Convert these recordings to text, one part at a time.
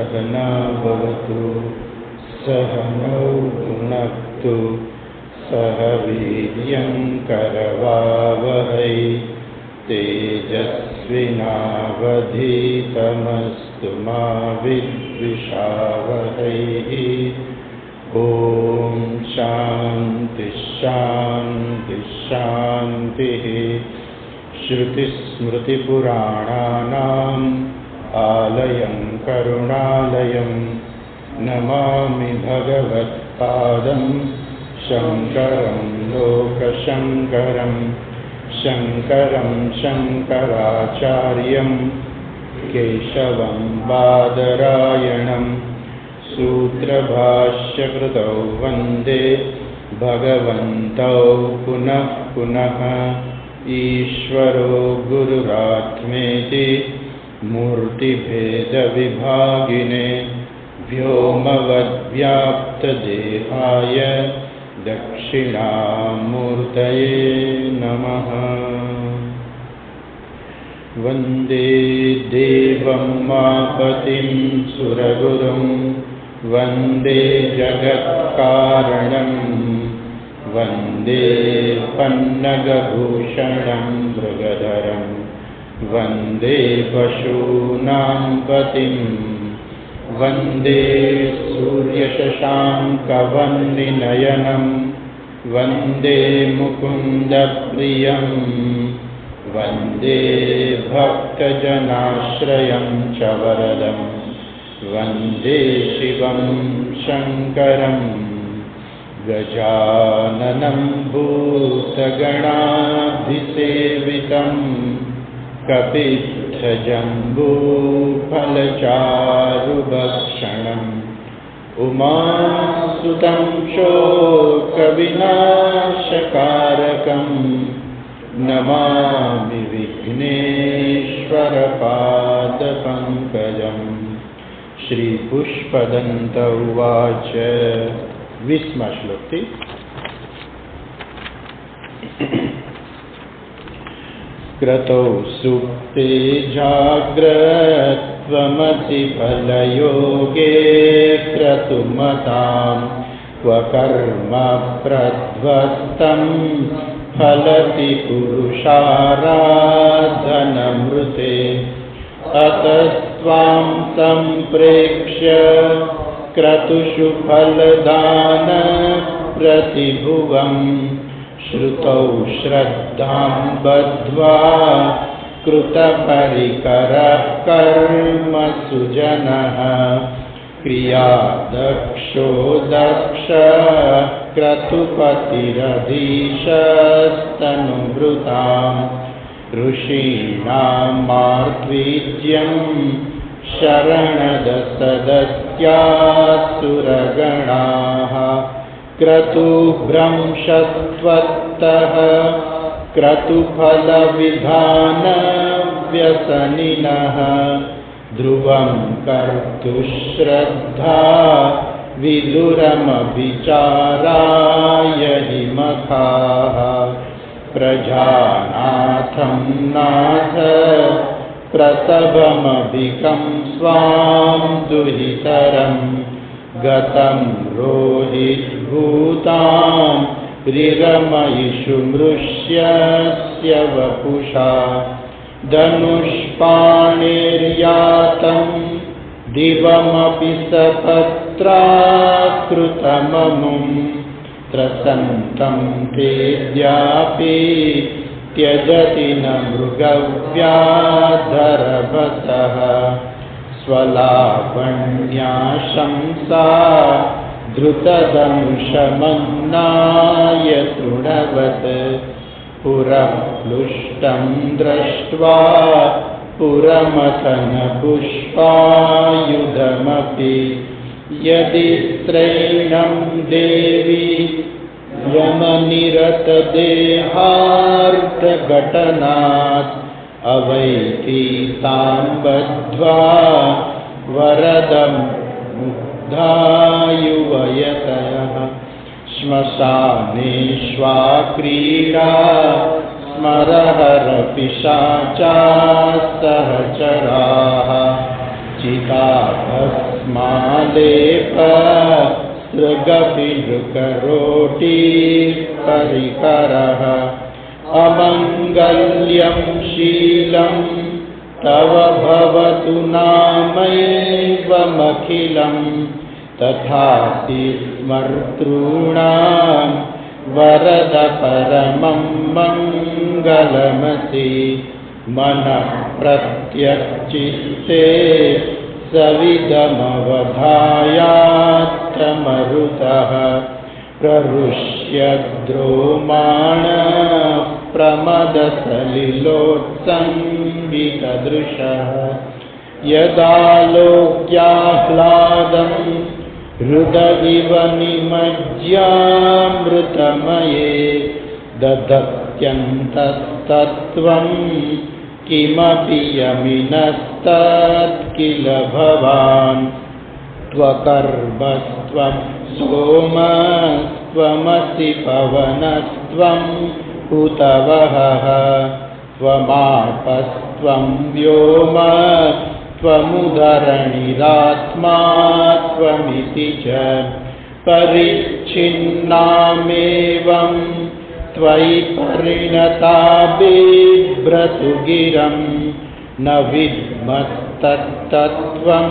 सहना भवतु सहनौ भुनक्तु सह वीर्यङ्करवावहै तेजस्विनावधीतमस्तु मा विद्विषावहै। ॐ शान्ति शान्ति शान्तिः। श्रुतिस्मृतिपुराणानाम् आलयं करुणालयं नमामि भगवत्पादं शङ्करं लोकशङ्करं। शङ्करं शङ्कराचार्यं केशवं बादरायणं सूत्रभाष्यकृतौ वन्दे भगवन्तौ पुनः पुनः। ईश्वरो गुरुरात्मेति मूर्तिभेदविभागिने व्योमवद्व्याप्तदेहाय दक्षिणामूर्तये नमः। वन्दे देवं मापतिं सुरगुरुं वन्दे जगत्कारणं वन्दे पन्नगभूषणं मृगधरं वन्दे पशूनां पतिं वन्दे सूर्यशशाङ्कवह्निनयनं वन्दे मुकुन्दप्रियं वन्दे भक्तजनाश्रयं च वरदं वन्दे शिवं शङ्करं। गजाननं भूतगणाधिसेवितं कपित्थजम्बूफलचारुभक्षणम् उमासुतं शोकविनाशकारकं नमामि विघ्नेश्वरपादपङ्कजं। श्रीपुष्पदन्त उवाच। 20वां श्लोक। क्रतौ सुप्ते जाग्रत्वमसि फलयोगे क्रतुमतां क्व कर्म प्रध्वस्तं फलति पुरुषाराधनमृते। अतस्त्वां सम्प्रेक्ष्य क्रतुषु फलदान प्रतिभुवम् श्रुतौ श्रद्धां बद्ध्वा कृतपरिकरः कर्मसु जनः। क्रियादक्षो दक्ष क्रतुपतिरधीशस्तनुभृतां ऋषीणां मार्त्वीज्यं शरणदसदत्यासुरगणाः। क्रतुभ्रंशत्वत्तः क्रतुफलविधानव्यसनिनः ध्रुवं कर्तुश्रद्धा विदुरमभिचाराय हि मखाः। प्रजानाथं नाथ प्रसभमभिकं स्वां दुहितरं गतं रोहिद्भूतां रिरमयिषु मृष्यस्य वपुषा। धनुष्पाणिर्यातं दिवमपि सपत्राकृतममुं त्रसन्तं तेद्यापि त्यजति न मृगव्याधरभसः। स्वलावण्याशंसा धृतधनुषमन्नाय तृणवत् पुरप्लुष्टं दृष्ट्वा पुरमथनपुष्पायुधमपि। यदि स्त्रैणं देवी यमनिरतदेहार्धघटनात् अवैति तां बद्ध्वा वरदं मुग्धायुवयतयः। श्मशानेष्वा क्रीडा स्मरहरपिशाचा सहचराः चिताभस्मालेप सृगपिनृकरोटी परिकरः अमङ्गल्यं शीलं तव भवतु नामैवमखिलं तथापि स्मर्तॄणां वरद परमं मङ्गलमसि मनः प्रत्यच्चित्ते सविदमवधायात्र मरुतः प्ररुष्यद्रोमाण प्रमदसलिलोत्सङ्गितदृशः यदालोक्याह्लादं हृदयिव निमज्ज्यामृतमये दधत्यन्तस्तत्त्वं किमपि यमिनस्तत् किल भवान् त्वकर्मस्त्वं सोमस्त्वमसि पवनस्त्वं हुतवहः त्वमापस्त्वं व्योम त्वमुदरणिरात्मा त्वमिति च परिच्छिन्नामेवं त्वयि परिणता बिभ्रतु गिरं न विद्मस्तत्तत्त्वं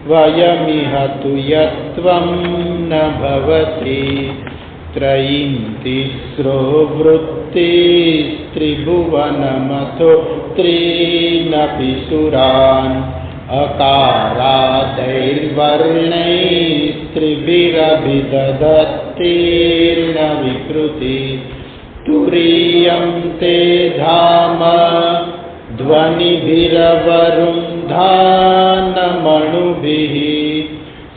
वयमिह तु यत्त्वं न भवति त्रयीन्तिस्रो वृत्तिस्त्रिभुवनमथो त्रीनपि सुरान् अकारादैर्वर्णैस्त्रिभिरभिदधत्तीर्न विकृति तुरीयं ते धाम ध्वनिभिरवरुन्धानमणुभिः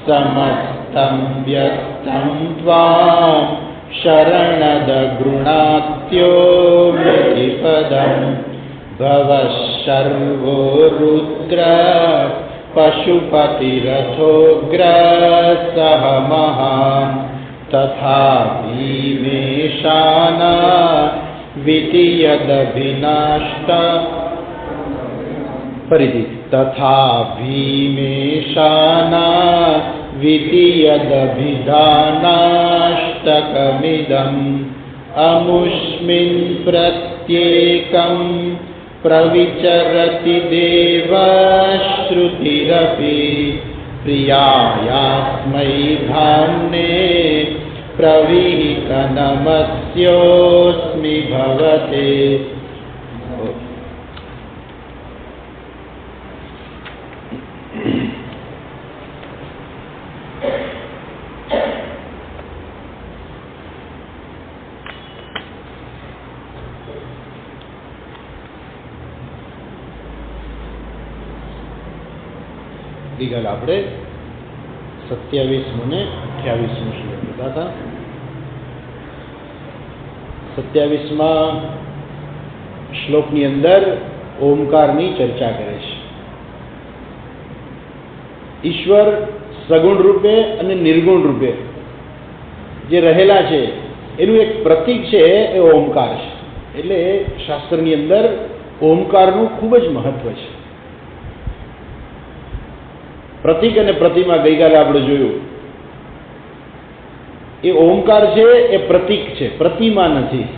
समस्तं व्यस्तं त्वां शरणदगृणात्यो मृतिपदं भवः शर्वो रुद्र पशुपतिरथोग्रसः महान् तथा भीमेशाना विधियदभिनाष्ट परिधि तथा भीमेशाना विधियदभिधानाष्टकमिदम् अमुष्मिन् प्रत्येकं प्रविचरति देवश्रुतिरपि प्रियायास्मै धाम्ने प्रवीतनमस्योऽस्मि भवते। ગઈકાલ આપણે 27મું ને 28મું શ્લોક લીધા હતા. 27મા શ્લોકની અંદર ઓમકારની ચર્ચા કરે છે. ઈશ્વર સગુણ રૂપે અને નિર્ગુણ રૂપે જે રહેલા છે એનું એક પ્રતીક છે એ ઓમકાર છે. એટલે શાસ્ત્રની અંદર ઓમકારનું ખૂબ જ મહત્વ છે. પ્રતીક અને પ્રતિમા ગઈકાલે આપણે જોયું. એ ઓમકાર છે એ પ્રતીક છે, પ્રતિમા નથી.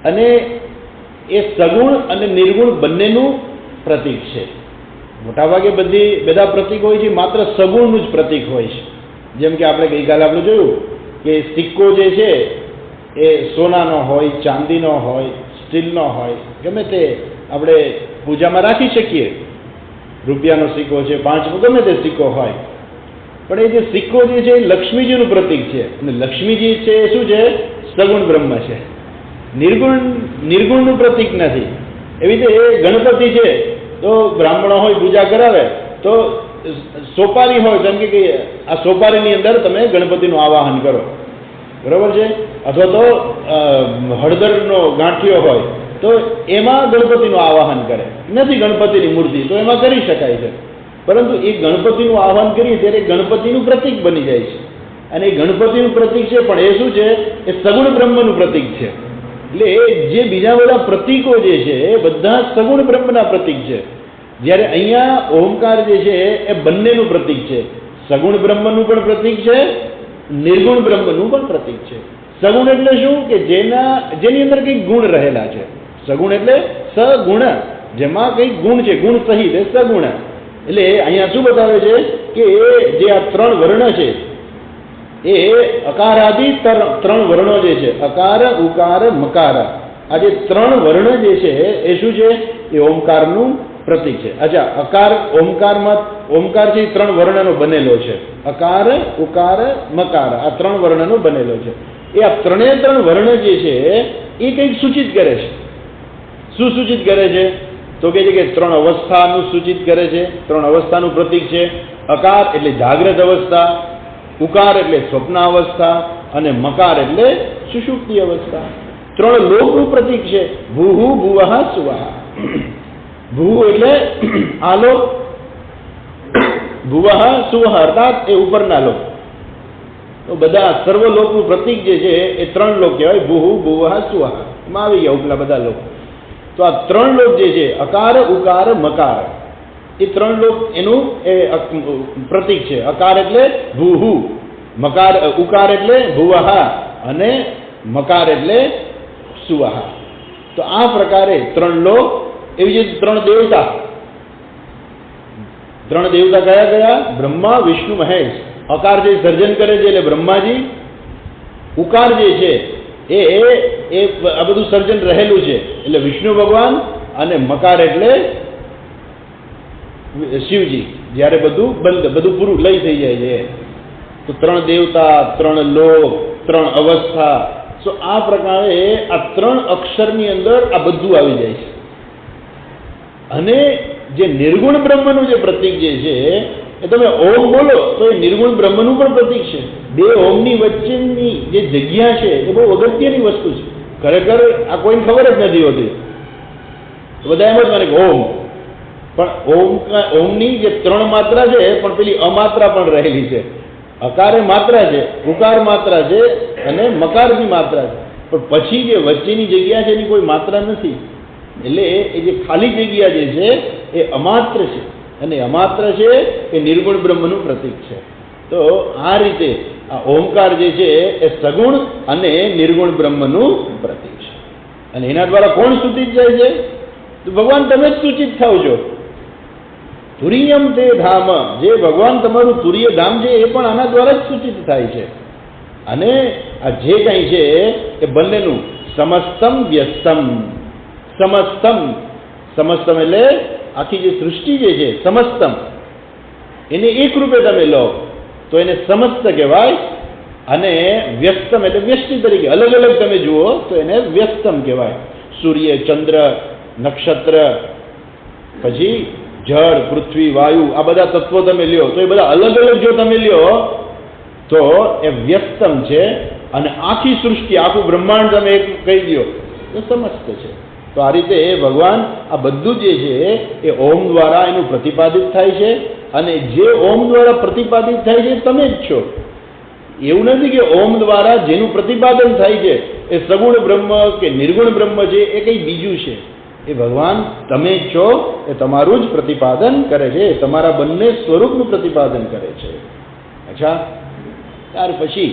અને એ સગુણ અને નિર્ગુણ બંનેનું પ્રતીક છે. મોટાભાગે બધા પ્રતીક હોય છે માત્ર સગુણનું જ પ્રતીક હોય છે. જેમ કે આપણે ગઈકાલે આપણે જોયું કે સિક્કો જે છે એ સોનાનો હોય, ચાંદીનો હોય, સ્ટીલનો હોય, ગમે તે આપણે પૂજામાં રાખી શકીએ. રૂપિયાનો સિક્કો છે, 5નો ગમે તે સિક્કો હોય, પણ એ જે સિક્કો જે છે એ લક્ષ્મીજીનું પ્રતીક છે. અને લક્ષ્મીજી છે એ શું છે? સગુણ બ્રહ્મ છે, નિર્ગુણનું પ્રતીક નથી. એવી રીતે એ ગણપતિ છે તો બ્રાહ્મણો હોય પૂજા કરાવે તો સોપારી હોય, જેમ કે આ સોપારીની અંદર તમે ગણપતિનું આવાહન કરો, બરાબર છે. અથવા તો હળદરનો ગાંઠિયો હોય તો એમાં ગણપતિનું આવાહન કરે. નથી ગણપતિની મૂર્તિ તો એમાં કરી શકાય છે, પરંતુ એ ગણપતિનું આહવાન કરીએ ત્યારે ગણપતિનું પ્રતીક બની જાય છે. અને એ ગણપતિનું પ્રતીક છે પણ એ શું છે? એ સગુણ બ્રહ્મનું પ્રતીક છે. એટલે જે બીજા બધા પ્રતીકો જે છે એ બધા સગુણ બ્રહ્મના પ્રતીક છે. જ્યારે અહીંયા ઓમકાર જે છે એ બંનેનું પ્રતીક છે. સગુણ બ્રહ્મનું પણ પ્રતીક છે, નિર્ગુણ બ્રહ્મનું પણ પ્રતીક છે. સગુણ એટલે શું કે જેની અંદર કંઈક ગુણ રહેલા છે. સગુણ એટલે સગુણ, જેમાં કંઈક ગુણ છે, ગુણ સહિત એ સગુણ. એટલે અહીંયા શું બતાવે છે કે જે આ ત્રણ વર્ણ છે એ અકારાદિ ત્રણ વર્ણો જે છે, અકાર ઉકાર મકાર, આ જે ત્રણ વર્ણ જે છે એ શું છે? એ ઓમકારનું પ્રતીક છે. અચ્છા, અકાર ઓમકાર છે એ ત્રણ વર્ણનો બનેલો છે. અકાર ઉકાર મકાર, આ ત્રણ વર્ણનો બનેલો છે. એ આ ત્રણ વર્ણ જે છે એ કંઈક સૂચિત કરે છે. શું સૂચિત કરે છે? તો કહે છે કે ત્રણ અવસ્થાનું સૂચિત કરે છે, ત્રણ અવસ્થાનું પ્રતીક છે. અકાર એટલે જાગ્રત અવસ્થા, ઉકાર એટલે સ્વપ્ન અવસ્થા, અને મકાર એટલે સુષુપ્તિ અવસ્થા. ત્રણ લોકનું પ્રતીક છે. ભૂહુ ભુવઃ સુવઃ. ભૂ એટલે આલોક, ભુવઃ સુવઃ અર્થાત એ ઉપરના લોક. તો બધા સર્વલોકનું પ્રતીક જે છે એ ત્રણ લોક કહેવાય. ભૂહુ ભુવઃ સુવઃ, એમાં આવી ગયા ઉપલા બધા લોક. તો આ ત્રણ લોક જે છે અકાર ઉકાર મકાર, એ ત્રણ લોક એનું એ પ્રતીક છે. અકાર એટલે ભૂહુ, મકાર ઉકાર એટલે ભુવઃ, અને મકાર એટલે સુવઃ. તો આ પ્રકારે ત્રણ લોક. એવી જ ત્રણ દેવતા કયા કયા? બ્રહ્મા વિષ્ણુ મહેશ. અકાર જે સર્જન કરે છે એટલે બ્રહ્માજી. ઉકાર જે છે એ આ બધું સર્જન રહેલું છે એટલે વિષ્ણુ ભગવાન, અને મકાર એટલે શિવજી, જ્યારે બધું પૂરું લઈ થઈ જાય છે. તો ત્રણ દેવતા, ત્રણ લોક, ત્રણ અવસ્થા. તો આ પ્રકારે આ ત્રણ અક્ષરની અંદર આ બધું આવી જાય છે. અને જે નિર્ગુણ બ્રહ્મનું જે પ્રતીક જે છે એ તમે ઓમ બોલો તો એ નિર્ગુણ બ્રહ્મનું પણ પ્રતીક છે. બે ઓમની વચ્ચેની જે જગ્યા છે એ બહુ અગત્યની વસ્તુ છે. ખરેખર આ કોઈને ખબર જ નથી હોતી. બધા એમ જ માને કે ઓમ, પણ ઓમની જે ત્રણ માત્રા છે પણ પેલી અમાત્રા પણ રહેલી છે. અકાર એ માત્રા છે, ઉકાર માત્રા છે, અને મકારની માત્રા છે. પણ પછી જે વચ્ચેની જગ્યા છે એની કોઈ માત્રા નથી. એટલે એ જે ખાલી જગ્યા જે છે એ અમાત્ર છે, અને અમાત્ર છે એ નિર્ગુણ બ્રહ્મનું પ્રતીક છે. તો આ રીતે આ ઓમકાર જે છે એ સગુણ અને નિર્ગુણ બ્રહ્મનું પ્રતીક છે. અને એના દ્વારા કોણ સૂચિત જાય છે? તો ભગવાન તમે જ સૂચિત થાવ છો. તુરિયમ તે ધામ, જે ભગવાન તમારું તુર્ય ધામ છે એ પણ આના દ્વારા જ સૂચિત થાય છે. અને આ જે કંઈ છે એ બંનેનું સમસ્તમ વ્યસ્તમ. સમસ્તમ એટલે આખી જે સૃષ્ટિ જે છે સમસ્તમ, એને એક રૂપે તમે લો તો એને સમસ્ત કહેવાય. અને વ્યસ્તમ એટલે વ્યષ્ટિ તરીકે અલગ અલગ તમે જુઓ તો એને વ્યસ્તમ કહેવાય. સૂર્ય, ચંદ્ર, નક્ષત્ર, પછી જળ, પૃથ્વી, વાયુ, આ બધા તત્વો તમે લ્યો તો એ બધા અલગ અલગ જો તમે લ્યો તો એ વ્યસ્તમ છે. અને આખી સૃષ્ટિ, આખું બ્રહ્માંડ તમે એક કહી દો તો સમસ્ત છે. તો આ રીતે ભગવાન આ બધું જે છે એ ઓમ દ્વારા એનું પ્રતિપાદિત થાય છે. અને જે ઓમ દ્વારા પ્રતિપાદિત થાય છે તમે જ છો. એવું નથી કે ઓમ દ્વારા જેનું પ્રતિપાદન થાય છે એ સગુણ બ્રહ્મ કે નિર્ગુણ બ્રહ્મ છે એ કંઈ બીજું છે. એ ભગવાન તમે જ છો. એ તમારું જ પ્રતિપાદન કરે છે, તમારા બંને સ્વરૂપનું પ્રતિપાદન કરે છે. અચ્છા, ત્યાર પછી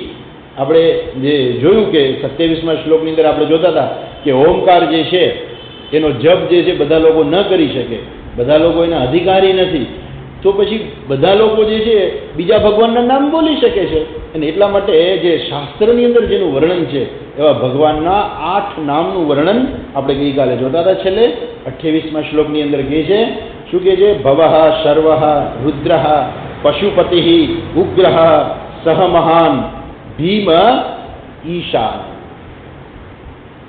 આપણે જે જોયું કે 27મા શ્લોકની અંદર આપણે જોતા હતા કે ઓમકાર જે છે એનો જપ જે છે બધા લોકો ન કરી શકે, બધા લોકો એના અધિકારી નથી. તો પછી બધા લોકો જે છે બીજા ભગવાનના નામ બોલી શકે છે. અને એટલા માટે જે શાસ્ત્રની અંદર જેનું વર્ણન છે એવા ભગવાનના 8 નામનું વર્ણન આપણે ગઈકાલે જોતા હતા. છેલ્લે 28મા શ્લોકની અંદર કહે છે, શું કહે છે? ભવઃ સર્વઃ રુદ્રઃ પશુપતિઃ ઉગ્રઃ સહ મહાન ભીમ ઈશાન.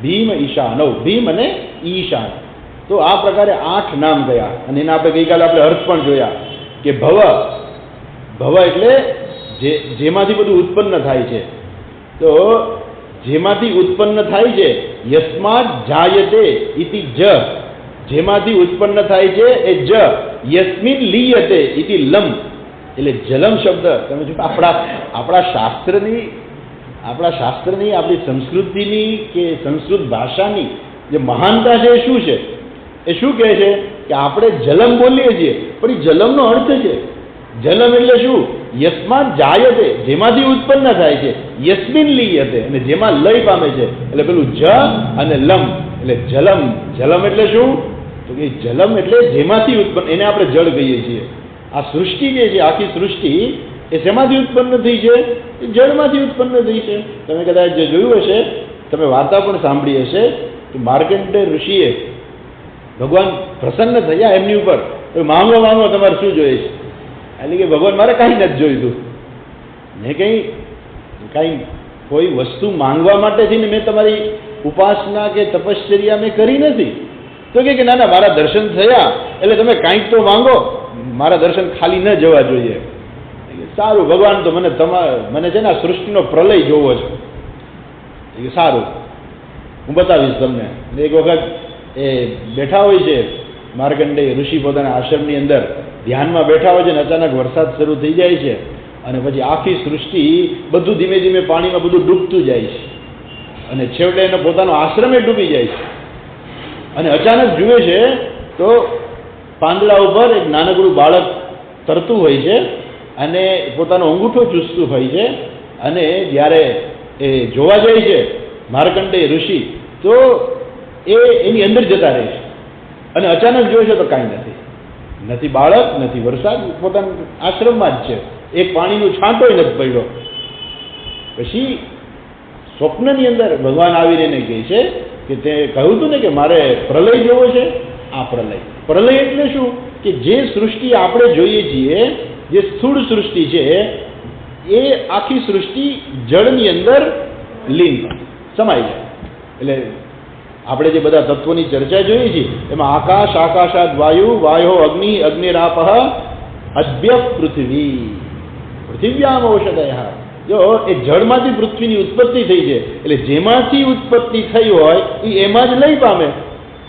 ભીમ ઈશાનૌ, ભીમ અને ઈશાન. તો આ પ્રકારે 8 નામ ગયા. અને એના આપણે ગઈકાલે આપણે અર્થ પણ જોયા કે ભવ એટલે જેમાંથી બધું ઉત્પન્ન થાય છે. તો જેમાંથી ઉત્પન્ન થાય છે, યસ્માત જાયતે ઇતિ જ, જેમાંથી ઉત્પન્ન થાય છે એ જ. યસ્મિન લીયતે ઇતિ લમ, એટલે જલમ શબ્દ તમે જો આપણા શાસ્ત્રની આપણી સંસ્કૃતિની કે સંસ્કૃત ભાષાની જે મહાનતા છે એ શું છે? એ શું કહે છે કે આપણે જલમ બોલીએ છીએ, પણ એ જલમનો અર્થ છે. જલમ એટલે શું? યસ્માત જાયતે, જેમાંથી ઉત્પન્ન થાય છે, યસ્મિન લીયતે, અને જેમાં લય પામે છે. એટલે પેલું જ અને લમ એટલે જલમ. જલમ એટલે શું? તો કે જલમ એટલે જેમાંથી ઉત્પન્ન, એને આપણે જળ કહીએ છીએ. આ સૃષ્ટિ જે છે, આખી સૃષ્ટિ એ શેમાંથી ઉત્પન્ન થઈ છે? એ જળમાંથી ઉત્પન્ન થઈ છે. તમે કદાચ જે જોયું હશે, તમે વાર્તા પણ સાંભળી હશે કે માર્કંડેય ઋષિએ ભગવાન પ્રસન્ન થયા એમની ઉપર, માંગો માંગો, તમારે શું જોઈએ છે? એટલે કે ભગવાન મારે કાંઈ નથી જોઈતું, મેં કાંઈ કોઈ વસ્તુ માંગવા માટેથી ને મેં તમારી ઉપાસના કે તપશ્ચર્યા મેં કરી નથી. તો કે ના ના, મારા દર્શન થયા એટલે તમે કાંઈક તો માંગો, મારા દર્શન ખાલી ન જવા જોઈએ. સારું ભગવાન, તો મને છે ને આ સૃષ્ટિનો પ્રલય જોવો છે. સારું, હું બતાવીશ તમને. એક વખત એ બેઠા હોય છે માર્કંડેય ઋષિ પોતાના આશ્રમની અંદર ધ્યાનમાં બેઠા હોય છે, અને અચાનક વરસાદ શરૂ થઈ જાય છે, અને પછી આખી સૃષ્ટિ બધું ધીમે ધીમે પાણીમાં બધું ડૂબતું જાય છે, અને છેવટે એને પોતાનો આશ્રમે ડૂબી જાય છે. અને અચાનક જુએ છે તો પાંદડા ઉપર એક નાનકડું બાળક તરતું હોય છે અને પોતાનો અંગૂઠો ચૂસતું હોય છે. અને જ્યારે એ જોવા જાય છે માર્કંડેય ઋષિ, તો એ એની અંદર જતા રહે છે, અને અચાનક જોયે છે તો કાંઈ નથી બાળક, નથી વરસાદ, પોતાના આશ્રમમાં જ છે, એક પાણીનું છાંટોય નથી પડ્યો. પછી સ્વપ્નની અંદર ભગવાન આવીને એને કહે છે કે તે કહ્યું હતું ને કે મારે પ્રલય જોવો છે. આ પ્રલય એટલે શું? કે જે સૃષ્ટિ આપણે જોઈએ છીએ, જે સ્થૂળ સૃષ્ટિ છે, એ આખી સૃષ્ટિ જળની અંદર લીન સમાઈ જાય. એટલે આપણે જે બધા તત્વોની ચર્ચા જોઈએ છીએ એમાં આકાશ, આકાશાદ વાયુ, વાયો અગ્નિ, અગ્નિરાપ, અદ્ય પૃથ્વી, પૃથિવ્યામ ઔષધય. જો એ જળમાંથી પૃથ્વીની ઉત્પત્તિ થઈ છે, એટલે જેમાંથી ઉત્પત્તિ થઈ હોય એ એમાં જ લય પામે.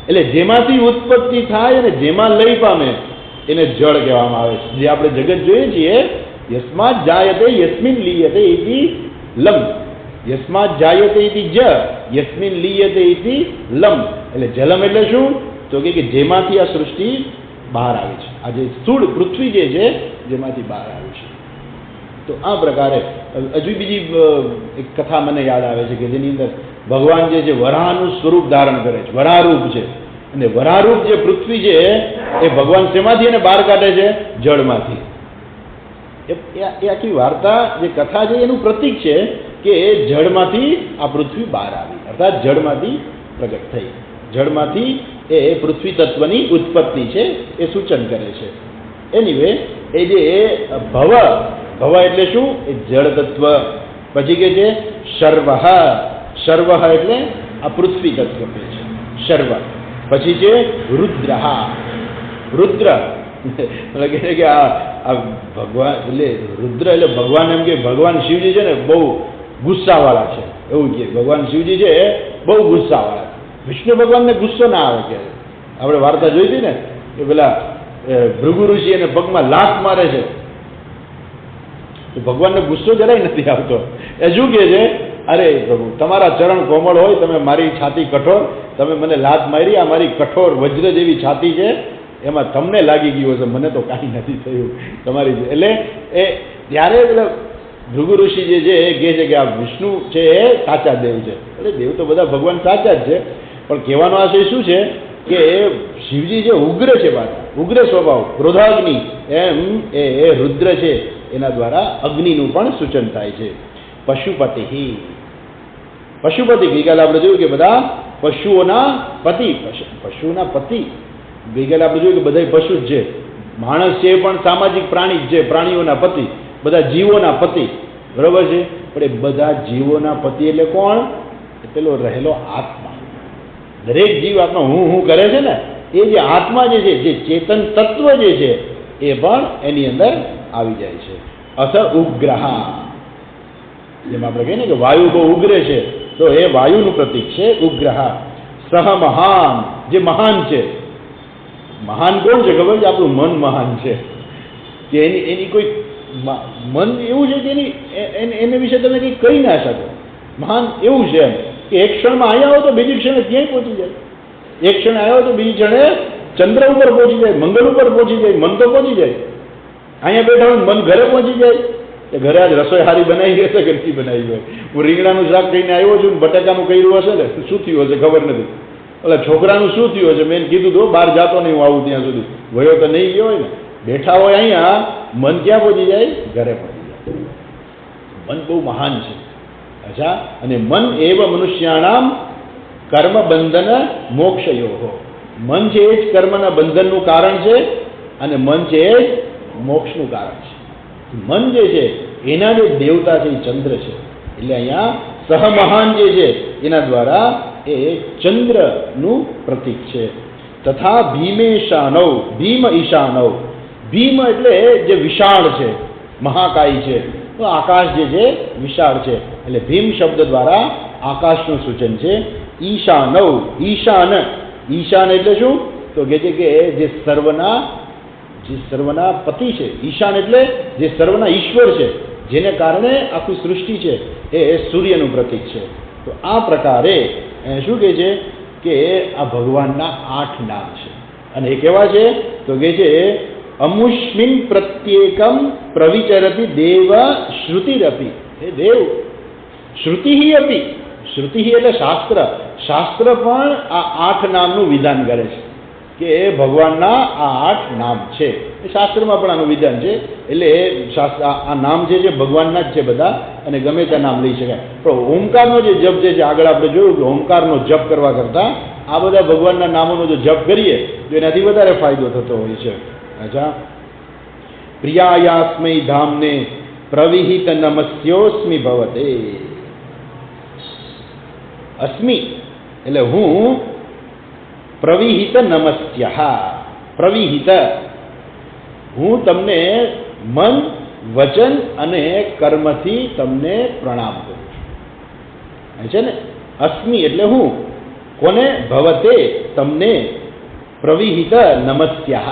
એટલે જેમાંથી ઉત્પત્તિ થાય અને જેમાં લય પામે એને જળ કહેવામાં આવે છે. જે આપણે જગત જોઈએ છીએ, યસ્માત જાયતે યસ્મિન લીયતે ઇતિ લમ, યસ્માત જાયતે ઇતિ જ, યસ્મિન લીયતે ઇતિ લમ. એટલે જલમ એટલે શું? તો કે જેમાંથી આ સૃષ્ટિ બહાર આવી છે, આ જે સ્થૂળ પૃથ્વી જે છે જેમાંથી બહાર આવી છે. તો આ પ્રકારે હજુ બીજી એક કથા મને યાદ આવે છે કે જેની અંદર ભગવાન જે છે વરાહનું સ્વરૂપ ધારણ કરે છે, વરાહરૂપ છે. અને વરાહરૂપ જે પૃથ્વી છે એ ભગવાન શેમાંથી એને બહાર કાઢે છે? જળમાંથી. એ આખી વાર્તા જે કથા છે એનું પ્રતીક છે કે જળમાંથી આ પૃથ્વી બહાર આવી, અર્થાત જળમાંથી પ્રગટ થઈ. જળમાંથી એ પૃથ્વી તત્વની ઉત્પત્તિ છે એ સૂચન કરે છે. એનીવે એ જે ભવ એટલે શું? એ જળ તત્વ. પછી કે છે શર્વ, શર્વ એટલે આ પૃથ્વી તત્વ કે છે શર્વ. પછી છે રુદ્ર, રુદ્ર એટલે કે આ ભગવાન, એટલે રુદ્ર એટલે ભગવાન, એમ કે ભગવાન શિવજી છે ને બહુ ગુસ્સાવાળા છે, એવું કે ભગવાન શિવજી છે બહુ ગુસ્સાવાળા. વિષ્ણુ ભગવાનને ગુસ્સો ના આવે કે આપણે વાર્તા જોઈ હતી ને કે પેલા ભૃગુ ઋષિ એને પગમાં લાત મારે છે, તો ભગવાનને ગુસ્સો જરાય નથી આવતો. એ શું કહે છે? અરે પ્રભુ, તમારા ચરણ કોમળ હોય, તમે મારી છાતી કઠોર, તમે મને લાત મારી, આ મારી કઠોર વજ્ર જેવી છાતી છે, એમાં તમને લાગી ગયું હશે, મને તો કાંઈ નથી થયું તમારી. એટલે એ ત્યારે પેલા ભૃગુ ઋષિ જે છે એ કહે છે કે આ વિષ્ણુ છે એ સાચા દેવ છે. એટલે દેવ તો બધા ભગવાન સાચા જ છે, પણ કહેવાનો આશય શું છે કે શિવજી જે ઉગ્ર છે, પાછા ઉગ્ર સ્વભાવ, ક્રોધાગ્નિ, એમ એ રુદ્ર છે, એના દ્વારા અગ્નિનું પણ સૂચન થાય છે. પશુપતિ, પશુપતિ ગઈકાલે આપણે જોયું કે બધા પશુઓના પતિ, પશુના પતિ. ગઈકાલે આપણે જોયું કે બધા પશુ જ છે, માણસ છે એ પણ સામાજિક પ્રાણી જ છે, પ્રાણીઓના પતિ, બધા જીવોના પતિ, બરાબર છે. પણ એ બધા જીવોના પતિ એટલે કોણ? પેલો રહેલો આત્મા. દરેક જીવ આત્મા હું કરે છે ને, એ જે આત્મા જે છે, જે ચેતન તત્વ જે છે, એ પણ એની અંદર આવી જાય છે. અથ ઉગ્રહ, જેમ આપણે કહીએ ને કે વાયુ બહુ ઉગ્ર છે, તો એ વાયુનું પ્રતીક છે ઉગ્રહ. સહ મહાન, જે મહાન છે. મહાન કોણ છે ખબર છે? આપણું મન મહાન છે. કે એની કોઈ મન એવું છે કે એને વિશે તમે કંઈ કહી ના શકો. મહાન એવું છે એમ કે એક ક્ષણમાં અહીંયા આવો તો બીજી ક્ષણે ક્યાંય પહોંચી જાય, એક ક્ષણે આવ્યો તો બીજી ક્ષણે ચંદ્ર ઉપર પહોંચી જાય, મંગળ ઉપર પહોંચી જાય, મન તો પહોંચી જાય. અહીંયા બેઠા હોય મન ઘરે પહોંચી જાય કે ઘરે આજ રસોઈ સારી બનાવી હશે કે નથી બનાવી હોય. હું રીંગણાનું શાક કહીને આવ્યો છું, બટાકાનું કર્યું હશે ને, શું થયું હશે ખબર નથી. એટલે છોકરાનું શું થયું હશે, મેં કીધું તો બહાર જતો નહીં, હું આવું ત્યાં સુધી વયો તો નહીં ગયો હોય ને. બેઠા હોય અહીંયા, મન ક્યાં પહોંચી જાય? ઘરે પહોંચી જાય. મન બહુ મહાન છે. અચ્છા, અને મન એવ મનુષ્યાણામ કર્મ બંધન મોક્ષયો. મન છે એ જ કર્મના બંધનનું કારણ છે અને મન છે એ જ મોક્ષનું કારણ છે. મન જે છે એના જે દેવતા છે એ ચંદ્ર છે. એટલે અહીંયા સહમહાન જે છે એના દ્વારા એ ચંદ્રનું પ્રતીક છે. તથા ભીમેશાનવ, ભીમ ઈશાનવ. ભીમ એટલે જે વિશાળ છે, મહાકાય છે, તો આકાશ જે છે વિશાળ છે, એટલે ભીમ શબ્દ દ્વારા આકાશનું સૂચન છે. ઈશાનવ, ઈશાન, ઈશાન એટલે શું? તો કહે છે કે જે સર્વના પતિ છે. ઈશાન એટલે જે સર્વના ઈશ્વર છે, જેને કારણે આખી સૃષ્ટિ છે એ સૂર્યનું પ્રતીક છે. તો આ પ્રકારે શું કહે છે કે આ ભગવાનના 8 નામ છે. અને એ કેવા છે? તો કહે છે અમુષ્મિન પ્રત્યેકમ પ્રવિચરતી દેવ શ્રુતિરપી. એ દેવ શ્રુતિ અપી. શ્રુતિ એટલે શાસ્ત્ર. શાસ્ત્ર પણ આ 8 નામનું વિધાન કરે છે કે ભગવાનના આ 8 નામ છે. એ શાસ્ત્રમાં પણ આનું વિધાન છે. એટલે આ નામ જે છે ભગવાનના જ છે બધા, અને ગમે તે નામ લઈ શકાય. પણ ઓમકારનો જે જપ જે છે, આગળ આપણે જોયું કે ઓમકારનો જપ કરવા કરતાં આ બધા ભગવાનના નામોનો જો જપ કરીએ તો એનાથી વધારે ફાયદો થતો હોય છે. અચ્છા, પ્રિયાયાસ્મૈ ધામને પ્રવિહિત નમસ્યોસ્મિ ભવતે. અસ્મિ એટલે હું, પ્રવિહિત નમસ્ય. પ્રવિહિત હું તમને મન, વચન અને કર્મથી તમને પ્રણામ કરું છું. છે ને, અસ્મિ એટલે હું. કોને? ભવતે, તમને. પ્રવિહિત નમસ્ય,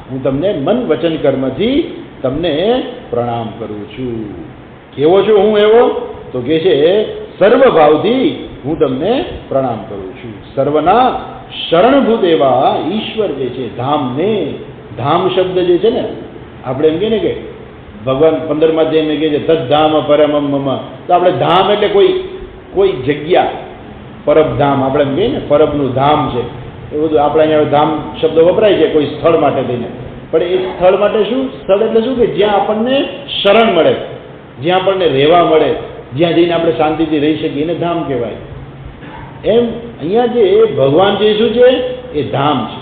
હું તમને મન, વચન, કર્મથી તમને પ્રણામ કરું છું. કેવો છું હું એવો? તો કે છે સર્વભાવથી હું તમને પ્રણામ કરું છું. સર્વના શરણભૂત એવા ઈશ્વર જે છે, ધામને. ધામ શબ્દ જે છે ને, આપણે એમ કહીએ ને કે ભગવાન 15માં જેમ કહે છે તદ્ધામ પરમમ મમ. તો આપણે ધામ એટલે કોઈ જગ્યા, પરબધામ આપણે એમ કહીએ ને, પરબનું ધામ છે એ બધું. આપણે અહીંયા ધામ શબ્દ વપરાય છે કોઈ સ્થળ માટે લઈને, પણ એ સ્થળ માટે શું? સ્થળ એટલે શું કે જ્યાં આપણને શરણ મળે, જ્યાં આપણને રહેવા મળે, જ્યાં જઈને આપણે શાંતિથી રહી શકીએ, એને ધામ કહેવાય. એમ અહીંયા જે ભગવાન જે શું છે એ ધામ છે.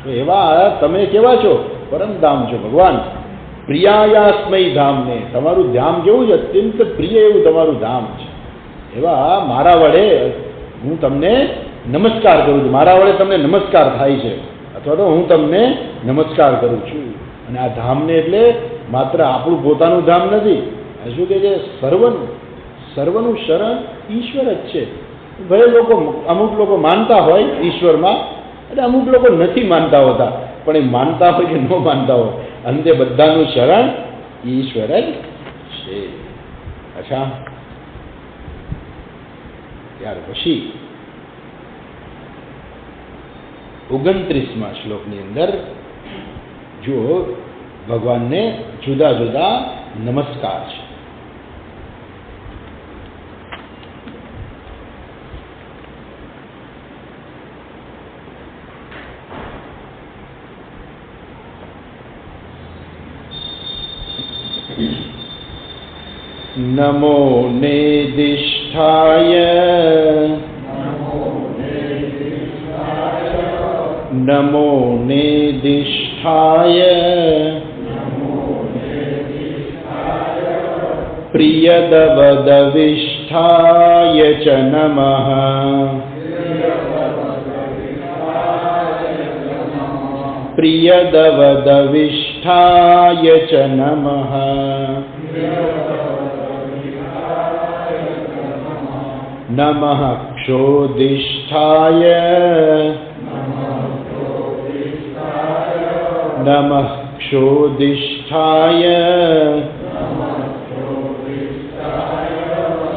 તો એવા તમે કેવા છો? પરમધામ છો ભગવાન. પ્રિયાયાસ્મય ધામને, તમારું ધામ કેવું છે? અત્યંત પ્રિય એવું તમારું ધામ છે. એવા મારા વડે હું તમને નમસ્કાર કરું છું. મારા વડે તમને નમસ્કાર થાય છે, અથવા તો હું તમને નમસ્કાર કરું છું. અને આ ધામને એટલે માત્ર આપણું પોતાનું ધામ નથી. શું કહે છે? સર્વનું શરણ ઈશ્વર જ છે. ભલે અમુક લોકો માનતા હોય ઈશ્વરમાં, અને અમુક લોકો નથી માનતા હોતા, પણ એ માનતા હોય કે ન માનતા હોય, અંતે બધાનું શરણ ઈશ્વર જ છે. અચ્છા, ત્યાર પછી 29મા શ્લોકની અંદર જો ભગવાનને જુદા જુદા નમસ્કાર છે. નમો નેદિષ્ઠાય, નમો નેદિષ્ઠાય, પ્રિયદવદવિષ્ઠાય ચ નમઃ. પ્રિયદવદવિષ્ઠાય ચ નમઃ. નમઃ ક્ષોદિષ્ઠાય, નમઃ ક્ષોદિષ્ઠાય,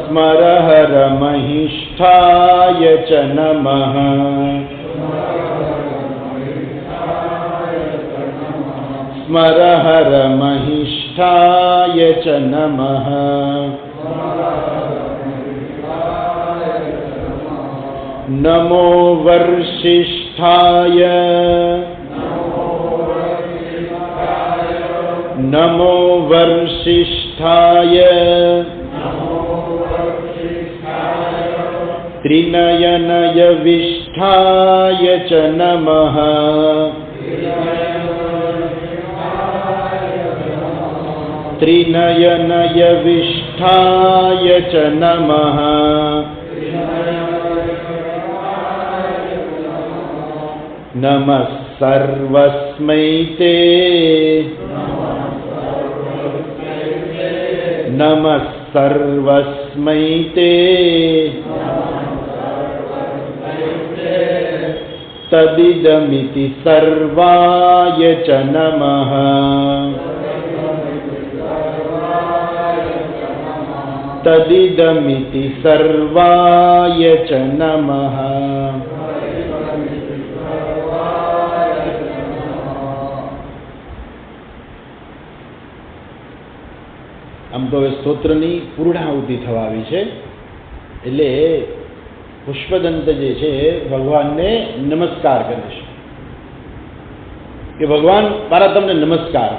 સ્મરહરમહિષ્ઠાય ચ નમઃ. स्मर हर महिष्ठाय च नमः नमो वर्षिष्ठाय नमो वर्षिष्ठाय त्रिनयनयविष्ठाय च नमः त्रिनयनयविष्ठाय च नमः नमः सर्वस्मै ते नमः सर्वस्मै ते तदिदमिति सर्वाय च नमः तदिदमिति सर्वाय च नमः આમ તો હવે સ્તોત્રની પૂર્ણાહુતિ થવા આવી છે એટલે પુષ્પદંત જે છે ભગવાનને નમસ્કાર કરે છે કે ભગવાન મારા તમને નમસ્કાર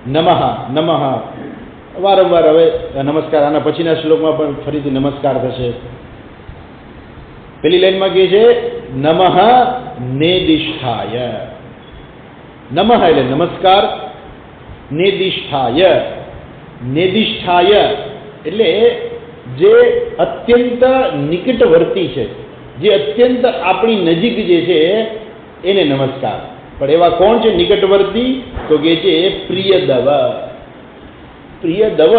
નમઃ નમઃ વારંવાર હવે નમસ્કાર આના પછીના શ્લોકમાં પણ ફરીથી નમસ્કાર થશે પેલી લાઈનમાં કહે છે નમઃ નેદિષ્ઠાય નમઃ એટલે નમસ્કાર નેદિષ્ઠાય નેદિષ્ઠાય એટલે જે અત્યંત નિકટવર્તી છે જે અત્યંત આપણી નજીક જે છે એને નમસ્કાર પણ એવા કોણ છે નિકટવર્તી તો કે છે પ્રિયદવ પ્રિયદવ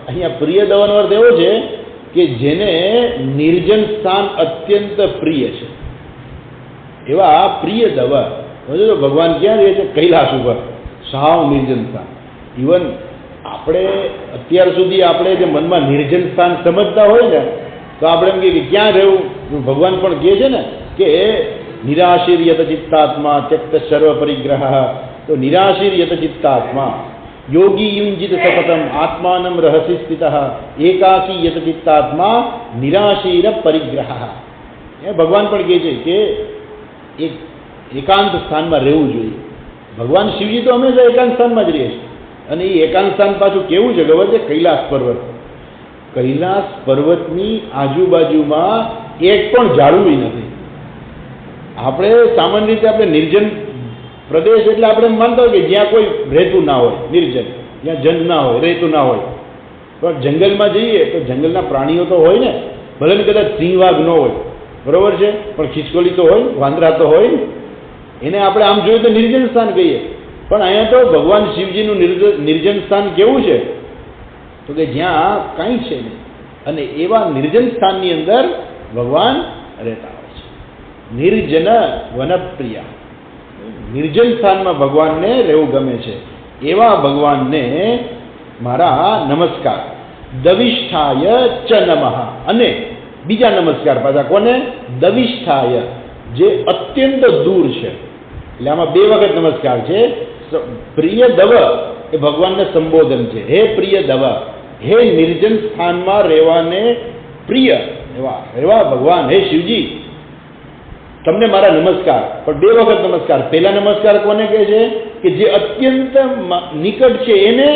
અહીંયા પ્રિયદવનો અર્થ એવો છે કે જેને નિર્જન સ્થાન અત્યંત પ્રિય છે એવા પ્રિયદવ ભગવાન ક્યાં રહે છે કૈલાસ ઉપર સાવ નિર્જન સ્થાન ઇવન આપણે અત્યાર સુધી આપણે જે મનમાં નિર્જન સ્થાન સમજતા હોય ને તો આપણે એમ કહીએ કે ક્યાં રહેવું ભગવાન પણ કહે છે ને કે નિરાશીર્યત ચિત્તાત્મા ત્યક્ત સર્વ પરિગ્રહ તો નિરાશીર્યત ચિત્તાત્મા યોગી યુંજિત સપતમ આત્માનમ રહસી સ્થિત એકાકી યત ચિત્તાત્મા નિરાશીર પરિગ્રહ એ ભગવાન પણ કહે છે કે એક એકાંત સ્થાનમાં રહેવું જોઈએ ભગવાન શિવજી તો હંમેશા એકાંત સ્થાનમાં જ રહે છે અને એ એકાંત સ્થાન પાછું કેવું છે ખબર છે કૈલાસ પર્વત કૈલાસ પર્વતની આજુબાજુમાં એક પણ ઝાડવું નથી આપણે સામાન્ય રીતે આપણે નિર્જન પ્રદેશ એટલે આપણે માનતા હોય કે જ્યાં કોઈ રહેતું ના હોય નિર્જન જ્યાં જન ના હોય રહેતું ના હોય પણ જંગલમાં જઈએ તો જંગલના પ્રાણીઓ તો હોય ને ભલે ને કદાચ સિંહ વાઘ ન હોય બરોબર છે પણ ખિસકોલી તો હોય વાંદરા તો હોય ને એને આપણે આમ જોઈએ તો નિર્જન સ્થાન કહીએ પણ અહીંયા તો ભગવાન શિવજીનું નિર્જન સ્થાન કેવું છે તો કે જ્યાં કાંઈ છે નહીં અને એવા નિર્જન સ્થાનની અંદર ભગવાન રહેતા હોય છે નિર્જન વનપ્રિયા નિર્જન સ્થાનમાં ભગવાનને રહેવું ગમે છે એવા ભગવાનને મારા નમસ્કાર દવિષ્ઠાય ચ નમઃ અને બીજા નમસ્કાર પાછા કોને દવિષ્ઠાય જે અત્યંત દૂર છે એટલે આમાં બે વખત નમસ્કાર છે પ્રિય દવ એ ભગવાનને સંબોધન છે હે પ્રિય દવ હે નિર્જન સ્થાનમાં રહેવાને પ્રિય એવા ભગવાન હે શિવજી તમને મારા નમસ્કાર પણ બે વખત નમસ્કાર પહેલા નમસ્કાર કોને કહે છે કે જે અત્યંત નિકટ છે એને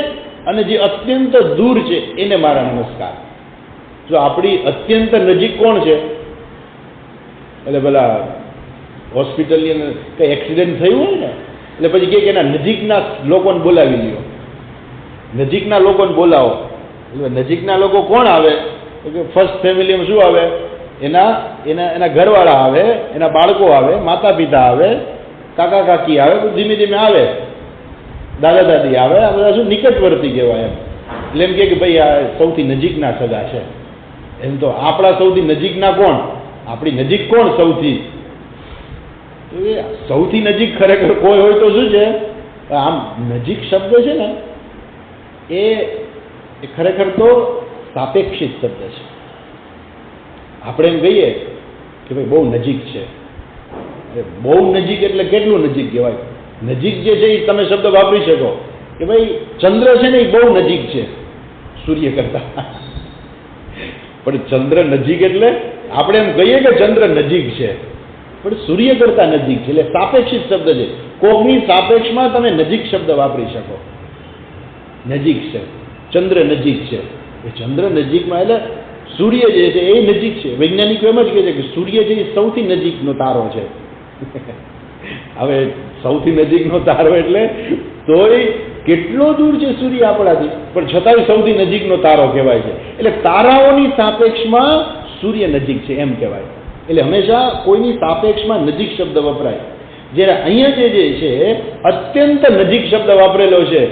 અને જે અત્યંત દૂર છે એને મારા નમસ્કાર જો આપણી અત્યંત નજીક કોણ છે એટલે પેલા હોસ્પિટલની અંદર કંઈ એક્સિડન્ટ થયું હોય ને એટલે પછી કે એના નજીકના લોકોને બોલાવી લ્યો નજીકના લોકોને બોલાવો એટલે નજીકના લોકો કોણ આવે તો કે ફર્સ્ટ ફેમિલીમાં શું આવે એના ઘરવાળા આવે એના બાળકો આવે માતા પિતા આવે કાકા કાકી આવે તો ધીમે ધીમે આવે દાદા દાદી આવે આ બધા શું નિકટવર્તી કહેવાય એમ એટલે એમ કે ભાઈ આ સૌથી નજીકના સગા છે એમ તો આપણા સૌથી નજીકના કોણ આપણી નજીક કોણ સૌથી નજીક ખરેખર કોઈ હોય તો શું છે આમ નજીક શબ્દ છે ને એ ખરેખર તો સાપેક્ષિત શબ્દ છે આપણે એમ કહીએ કે ભાઈ બહુ નજીક છે બહુ નજીક એટલે કેટલું નજીક કહેવાય નજીક જે છે એ તમે શબ્દ વાપરી શકો કે ભાઈ ચંદ્ર છે ને એ બહુ નજીક છે સૂર્ય કરતા. પણ ચંદ્ર નજીક એટલે આપણે એમ કહીએ કે ચંદ્ર નજીક છે, પણ સૂર્ય કરતા નજીક છે. એટલે સાપેક્ષિત શબ્દ છે. કોકની સાપેક્ષમાં તમે નજીક શબ્દ વાપરી શકો. નજીક છે, ચંદ્ર નજીક છે. એ ચંદ્ર નજીકમાં એટલે સૂર્ય જે છે એ નજીક છે. વૈજ્ઞાનિકો એમ જ કહે છે કે સૂર્ય છે એ સૌથી નજીકનો તારો છે. હવે સૌથી નજીકનો તારો એટલે તોય કેટલો દૂર છે સૂર્ય આપણાથી, પણ છતાંય સૌથી નજીકનો તારો કહેવાય છે. એટલે તારાઓની સાપેક્ષમાં સૂર્ય નજીક છે એમ કહેવાય. એટલે હંમેશા કોઈની સાપેક્ષમાં નજીક શબ્દ વપરાય. જ્યારે અહીંયા જે છે અત્યંત નજીક શબ્દ વાપરેલો છે,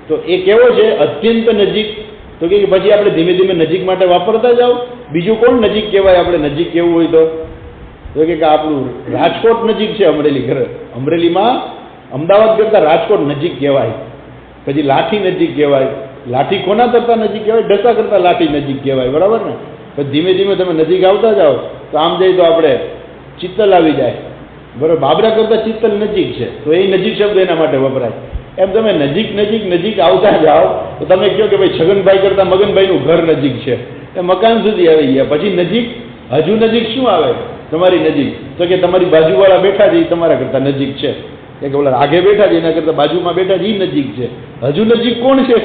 તો એ કેવો છે અત્યંત નજીક? તો કે પછી આપણે ધીમે ધીમે નજીક માટે વાપરતા જાઓ. બીજું કોણ નજીક કહેવાય આપણે નજીક કેવું હોય તો કે આપણું રાજકોટ નજીક છે અમરેલી. અમરેલીમાં અમદાવાદ કરતાં રાજકોટ નજીક કહેવાય. પછી લાઠી નજીક કહેવાય. લાઠી કોના કરતાં નજીક કહેવાય? ઢસા કરતાં લાઠી નજીક કહેવાય. બરાબર ને? પછી ધીમે ધીમે તમે નજીક આવતા જાઓ તો આમ જઈએ તો આપણે ચિત્તલ આવી જાય. બરાબર, બાબરા કરતાં ચિત્તલ નજીક છે, તો એ નજીક શબ્દ એના માટે વપરાય. એમ તમે નજીક નજીક નજીક આવતા જાઓ તો તમે કહો કે ભાઈ છગનભાઈ કરતાં મગનભાઈનું ઘર નજીક છે, એ મકાન સુધી આવી ગયા. પછી નજીક હજુ નજીક શું આવે તમારી નજીક? તો કે તમારી બાજુવાળા બેઠા છે એ તમારા કરતાં નજીક છે. કે ઓલા આગે બેઠા છે એના કરતાં બાજુમાં બેઠા છે એ નજીક છે. હજુ નજીક કોણ છે?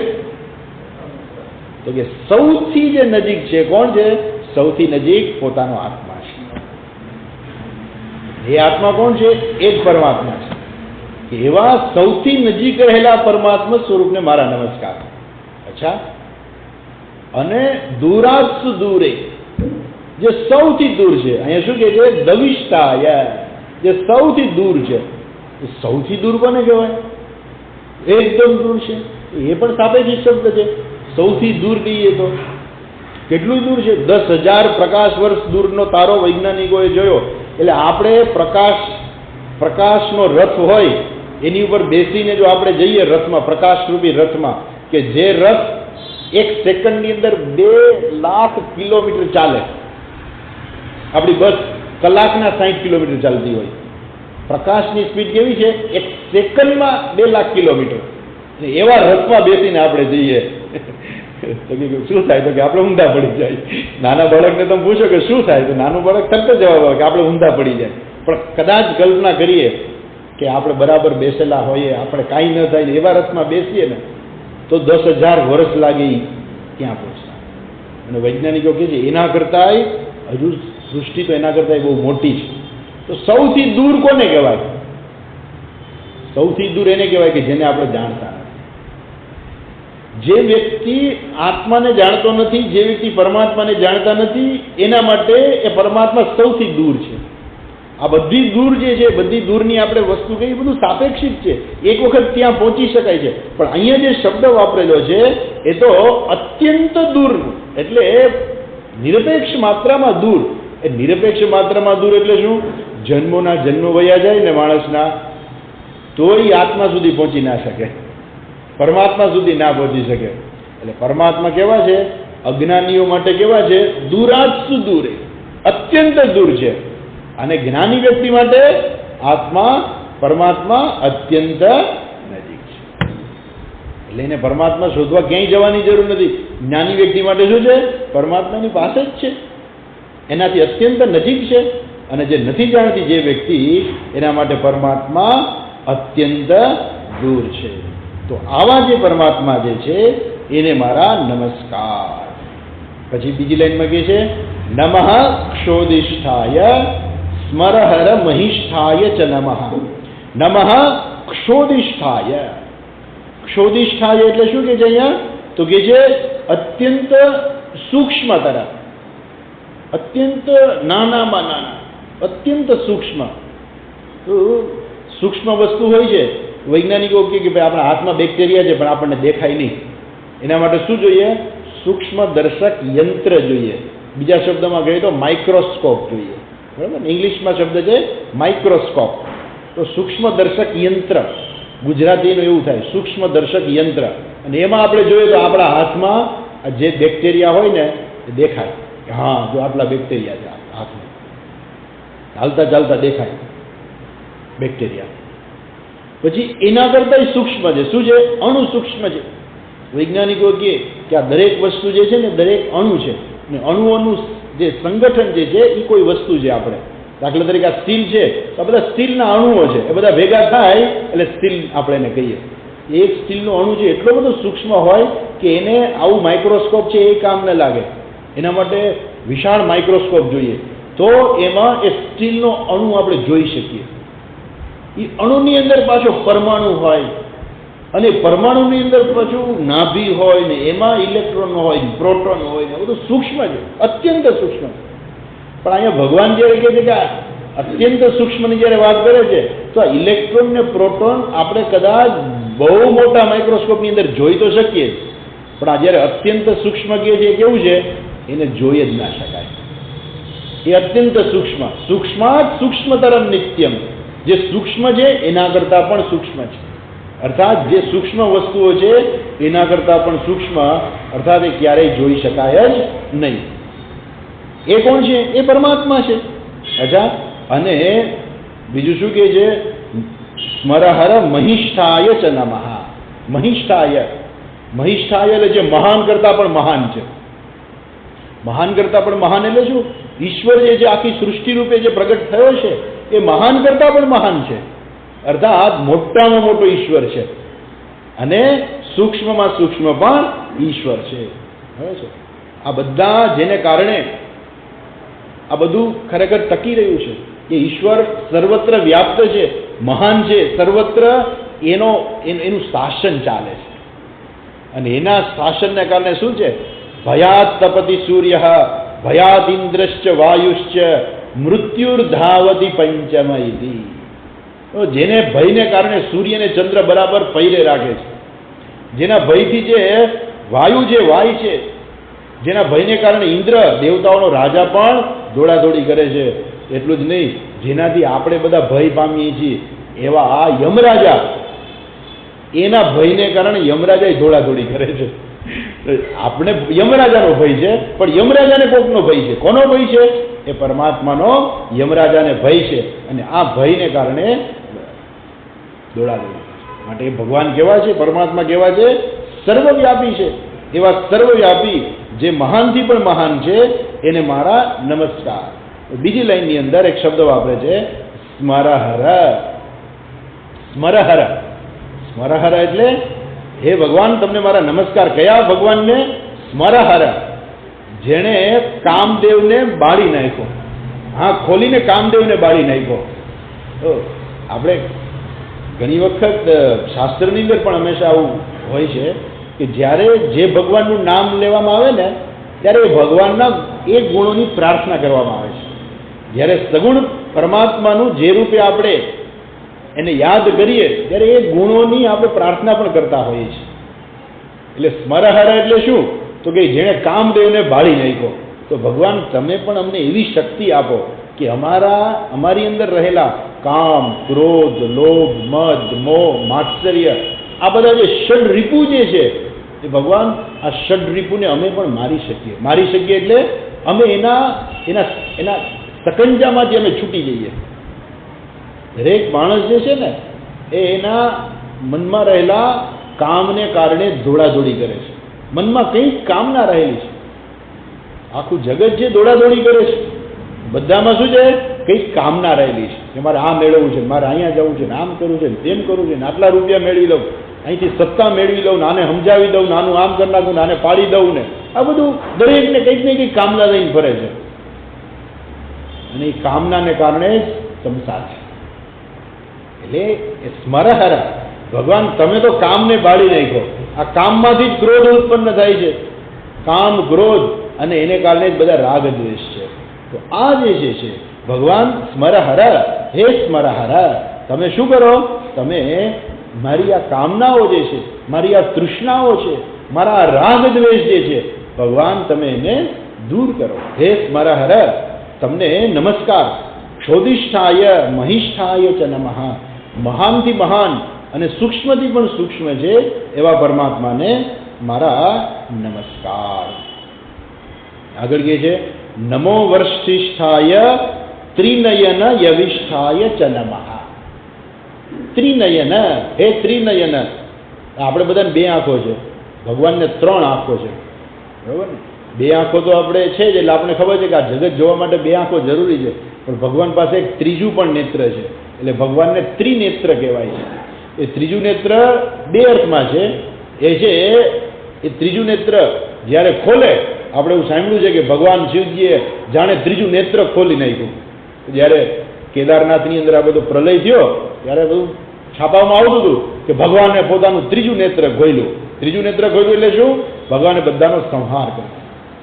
તો કે સૌથી જે નજીક છે કોણ છે? સૌથી નજીક પોતાનો આત્મા છે. એ આત્મા કોણ છે? એ જ પરમાત્મા છે. એવા સૌથી નજીક રહેલા પરમાત્મા સ્વરૂપને મારા નમસ્કાર. અચ્છા, અને દૂરાત્સુ દૂરે, જે સૌથી દૂર છે, અહીંયા શું કે છે? દવિષ્ટાય, જે સૌથી દૂર છે. સૌથી દૂર કોને કહેવાય? એકદમ દૂર છે. એ પણ સાપેક્ષિક શબ્દ છે. સૌથી દૂર કહીએ તો કેટલું દૂર છે? 10,000 પ્રકાશ વર્ષ દૂરનો તારો વૈજ્ઞાનિકોએ જોયો. એટલે આપણે પ્રકાશનો રથ હોય એની ઉપર બેસીને જો આપણે જઈએ રથમાં, પ્રકાશરૂપી રથમાં, કે જે રથ 1 સેકન્ડની અંદર 2 લાખ કિલોમીટર ચાલે. આપણી બસ કલાકના 60 કિલોમીટર ચાલતી હોય. પ્રકાશની સ્પીડ કેવી છે? 1 સેકન્ડમાં 2 લાખ કિલોમીટર. એવા રથમાં બેસીને આપણે જઈએ તો શું થાય? તો કે આપણે ઊંધા પડી જાય. નાના બાળકને તમે પૂછો કે શું થાય, તો નાનું બાળક તરત જવાબ આવે કે આપણે ઊંધા પડી જાય. પણ કદાચ કલ્પના કરીએ કે આપણે બરાબર બેસેલા હોઈએ, આપણે કાંઈ ન થાય, એવા રથમાં બેસીએ ને તો 10,000 વર્ષ લાગે ત્યાં પહોંચતા. અને વૈજ્ઞાનિકો કહે છે એના કરતાંય હજુ સૃષ્ટિ તો એના કરતાંય બહુ મોટી છે. તો સૌથી દૂર કોને કહેવાય? સૌથી દૂર એને કહેવાય કે જેને આપણે જાણતા નથી. જે વ્યક્તિ આત્માને જાણતો નથી, જે વ્યક્તિ પરમાત્માને જાણતા નથી, એના માટે એ પરમાત્મા સૌથી દૂર છે. આ બધી દૂર જે છે, બધી દૂરની આપણે વસ્તુ કઈ બધું સાપેક્ષિક છે. એક વખત ત્યાં પહોંચી શકાય છે, પણ અહીંયા જે શબ્દ વાપરેલો છે એ તો અત્યંત દૂર, એટલે નિરપેક્ષ માત્રામાં દૂર. એ નિરપેક્ષ માત્રામાં દૂર એટલે શું? જન્મોના જન્મ વયા જાય ને માણસના, તોય આત્મા સુધી પહોંચી ના શકે, પરમાત્મા સુધી ના પહોંચી શકે. એટલે પરમાત્મા કેવા છે? અજ્ઞાનીઓ માટે કેવા છે? દૂરાત્સુ દૂરે, અત્યંત દૂર છે. અને જ્ઞાની વ્યક્તિ માટે આત્મા, પરમાત્મા અત્યંત નજીક છે. એટલે એને પરમાત્મા શોધવા ક્યાંય જવાની જરૂર નથી. જ્ઞાની વ્યક્તિ માટે શું છે? પરમાત્માની પાસે જ છે, એનાથી અત્યંત નજીક છે. અને જે નથી જાણતી જે વ્યક્તિ, એના માટે પરમાત્મા અત્યંત દૂર છે. તો આવા જે પરમાત્મા જે છે એને મારા નમસ્કાર. પછી બીજી લાઈનમાં કહે છે નમઃ ક્ષોદિષ્ઠાય સ્મરહર મહિષ્ઠાય ચ નમઃ. નમઃ ક્ષોદિષ્ઠાય. ક્ષોદિષ્ઠાય એટલે શું કે છે અહીંયા? તો કે છે અત્યંત સૂક્ષ્મતર, અત્યંત નાનામાં નાના, અત્યંત સૂક્ષ્મ. સૂક્ષ્મ વસ્તુ હોય છે. વૈજ્ઞાનિકો કહે કે ભાઈ આપણા હાથમાં બેક્ટેરિયા છે પણ આપણને દેખાય નહીં. એના માટે શું જોઈએ? સૂક્ષ્મ દર્શક યંત્ર જોઈએ. બીજા શબ્દમાં કહીએ તો માઇક્રોસ્કોપ જોઈએ. બરાબર? ઇંગ્લિશમાં શબ્દ છે માઇક્રોસ્કોપ. તો સૂક્ષ્મ દર્શક યંત્ર, ગુજરાતીનું એવું થાય સૂક્ષ્મ દર્શક યંત્ર. અને એમાં આપણે જોઈએ તો આપણા હાથમાં જે બેક્ટેરિયા હોય ને એ દેખાય. હા, જો આટલા બેક્ટેરિયા છે હાથમાં, ચાલતા ચાલતા દેખાય બેક્ટેરિયા. તો પછી એના કરતાં સૂક્ષ્મ છે. શું છે? અણુ સૂક્ષ્મ છે. વૈજ્ઞાનિકો કહે કે આ દરેક વસ્તુ જે છે ને દરેક અણુ છે, ને અણુઓનું જે સંગઠન જે છે એ કોઈ વસ્તુ છે. આપણે દાખલા તરીકે આ સ્ટીલ છે તો આ બધા સ્ટીલના અણુઓ છે, એ બધા ભેગા થાય એટલે સ્ટીલ આપણે એને કહીએ. એક સ્ટીલનો અણુ છે એટલો બધો સૂક્ષ્મ હોય કે એને આવું માઇક્રોસ્કોપ છે એ કામ ન લાગે. એના માટે વિશાળ માઇક્રોસ્કોપ જોઈએ તો એમાં એ સ્ટીલનો અણુ આપણે જોઈ શકીએ. એ અણુની અંદર પાછો પરમાણુ હોય, અને પરમાણુની અંદર પાછું નાભી હોય ને એમાં ઇલેક્ટ્રોન હોય, પ્રોટોન હોય ને બધું સૂક્ષ્મ છે, અત્યંત સૂક્ષ્મ. પણ અહીંયા ભગવાન જ્યારે કહે છે કે અત્યંત સૂક્ષ્મની જ્યારે વાત કરે છે તો આ ઇલેક્ટ્રોન ને પ્રોટોન આપણે કદાચ બહુ મોટા માઇક્રોસ્કોપની અંદર જોઈ તો શકીએ, પણ આ જ્યારે અત્યંત સૂક્ષ્મ કહે છે એ કેવું છે? એને જોઈ જ ના શકાય. એ અત્યંત સૂક્ષ્મ, સૂક્ષ્માત સૂક્ષ્મતરમ નિત્યમ. જે સૂક્ષ્મ છે એના કરતાં પણ સૂક્ષ્મ છે. અર્થાત જે સૂક્ષ્મ વસ્તુઓ છે એના કરતાં પણ સૂક્ષ્મ, અર્થાત એ ક્યારેય જોઈ શકાય જ નહીં. એ કોણ છે? એ પરમાત્મા છે. અચ્છા, અને બીજું શું કહે છે? સ્મરહર મહિષ્ઠાય ચ નમઃ. મહિષ્ઠાય, મહિષ્ઠાય એટલે જે મહાન કરતાં પણ મહાન છે. મહાન કરતાં પણ મહાન એટલે શું? ઈશ્વર જે આખી સૃષ્ટિ રૂપે જે પ્રગટ થયો છે એ મહાન કરતાં પણ મહાન છે. અર્થાત મોટામાં મોટો ઈશ્વર છે, અને સૂક્ષ્મમાં સૂક્ષ્મ પણ ઈશ્વર છે. હવે છે આ બધા જેને કારણે આ બધું ખરેખર ટકી રહ્યું છે કે ઈશ્વર સર્વત્ર વ્યાપ્ત છે, મહાન છે, સર્વત્ર એનું શાસન ચાલે છે. અને એના શાસનને કારણે શું છે? ભયાત તપતિ સૂર્ય, ભયાત ઇન્દ્રશ્ચ વાયુશ્ચ, મૃત્યુર્ધાવતી પંચમયી. તો જેને ભયને કારણે સૂર્ય ને ચંદ્ર બરાબર પૈરે રાખે છે, જેના ભયથી જે વાયુ છે, વાય છે, જેના ભયને કારણે ઇન્દ્ર દેવતાઓનો રાજા પણ દોડાદોડી કરે છે. એટલું જ નહીં, જેનાથી આપણે બધા ભય પામીએ છીએ એવા આ યમરાજા, એના ભયને કારણે યમરાજા દોડાદોડી કરે છે. આપણે યમરાજાનો ભય છે, પણ યમરાજાને કોકનો ભય છે. કોનો ભય છે? એ પરમાત્માનો યમરાજાને ભય છે, અને આ ભયને કારણે દોડાદોડી. માટે એ ભગવાન કેવા છે? પરમાત્મા કેવા છે? સર્વવ્યાપી છે. એવા સર્વવ્યાપી જે મહાનથી પણ મહાન છે એને મારા નમસ્કાર. બીજી લાઈનની અંદર એક શબ્દ વાપરે છે, સ્મરહર. સ્મરહર, સ્મરહર એટલે હે ભગવાન તમને મારા નમસ્કાર. કયા ભગવાનને? સ્મરહર, જેણે કામદેવને બાળી નાખ્યો. હા, ખોલીને કામદેવને બાળી નાખ્યો. તો આપણે ઘણી વખત શાસ્ત્રની અંદર પણ હંમેશા આવું હોય છે કે જ્યારે જે ભગવાનનું નામ લેવામાં આવે ને ત્યારે એ ભગવાનના એ ગુણોની પ્રાર્થના કરવામાં આવે છે. જ્યારે સગુણ પરમાત્માનું જે રૂપે આપણે એને યાદ કરીએ ત્યારે એ ગુણોની આપણે પ્રાર્થના પણ કરતા હોઈએ છીએ. એટલે સ્મરહર એટલે શું? તો કે જેણે કામદેવને બાળી નાખ્યો. તો ભગવાન તમે પણ અમને એવી શક્તિ આપો કે અમારી અંદર રહેલા કામ, ક્રોધ, લોભ, મદ, મોહ, માત્સર્ય, આ બધા જે ષડ રીપુ જે છે એ ભગવાન આ ષડ રીપુને અમે પણ મારી શકીએ. મારી શકીએ એટલે અમે એના સકંજામાંથી અમે છૂટી જઈએ. દરેક માણસ જે છે ને એ એના મનમાં રહેલા કામને કારણે દોડાદોડી કરે છે. મનમાં કંઈક કામના રહેલી છે. આખું જગત જે દોડાદોડી કરે છે બધામાં શું છે? કંઈક કામના રહેલી છે કે મારે આ મેળવવું છે, મારે અહીંયા જવું છે, આમ કરવું છે, તેમ કરવું છે, આટલા રૂપિયા મેળવી લઉં, અહીંથી સત્તા મેળવી લઉં, આને સમજાવી દઉં, આનું આમ કરી નાખું, આને પાડી દઉં ને આ બધું દરેકને કંઈક ને કંઈક કામના લઈને ફરે છે. અને એ કામનાને કારણે જ સંસાર છે. એટલે એ સ્મરહર, ભગવાન તમે તો કામને બાળી નાખો. આ કામમાંથી જ ક્રોધ ઉત્પન્ન થાય છે. કામ, ક્રોધ, અને એને કારણે જ બધા રાગ દ્વેષ છે. તો આ જે છે ભગવાન સ્મરહર, હે સ્મરહર, તમે શું કરો? તમે મારી આ કામનાઓ જે છે, મારી આ તૃષ્ણાઓ છે, મારા આ રાગ દ્વેષ જે છે ભગવાન તમે એને દૂર કરો. હે સ્મરહર, તમને નમસ્કાર. ક્ષોધિષ્ઠાય મહિષ્ઠાય ચ નમઃ. મહાનથી મહાન અને સૂક્ષ્મથી પણ સૂક્ષ્મ છે એવા પરમાત્માને મારા નમસ્કાર. આગળ કહે છે, નમો વર્ષિષ્ઠાય ત્રિનયન યવિષ્ઠાય ચ નમઃ. ત્રિનયન, હે ત્રિનયન. આપણે બધાને બે આંખો છે, ભગવાનને 3 આંખો છે, બરાબર ને? બે આંખો તો આપણે છે જ, એટલે આપણે ખબર છે કે આ જગત જોવા માટે બે આંખો જરૂરી છે, પણ ભગવાન પાસે એક ત્રીજું પણ નેત્ર છે, એટલે ભગવાનને ત્રિનેત્ર કહેવાય છે. એ ત્રીજું નેત્ર 2 અર્થમાં છે. એ છે એ ત્રીજું નેત્ર જ્યારે ખોલે, આપણે એવું સાંભળ્યું છે કે ભગવાન શિવજીએ જાણે ત્રીજું નેત્ર ખોલી નાખ્યું. જ્યારે કેદારનાથની અંદર આ બધો પ્રલય થયો ત્યારે બધું છાપામાં આવતું હતું કે ભગવાને પોતાનું ત્રીજું નેત્ર ખોલ્યું. ત્રીજું નેત્ર ખોલ્યું એટલે શું? ભગવાને બધાનો સંહાર કર્યો.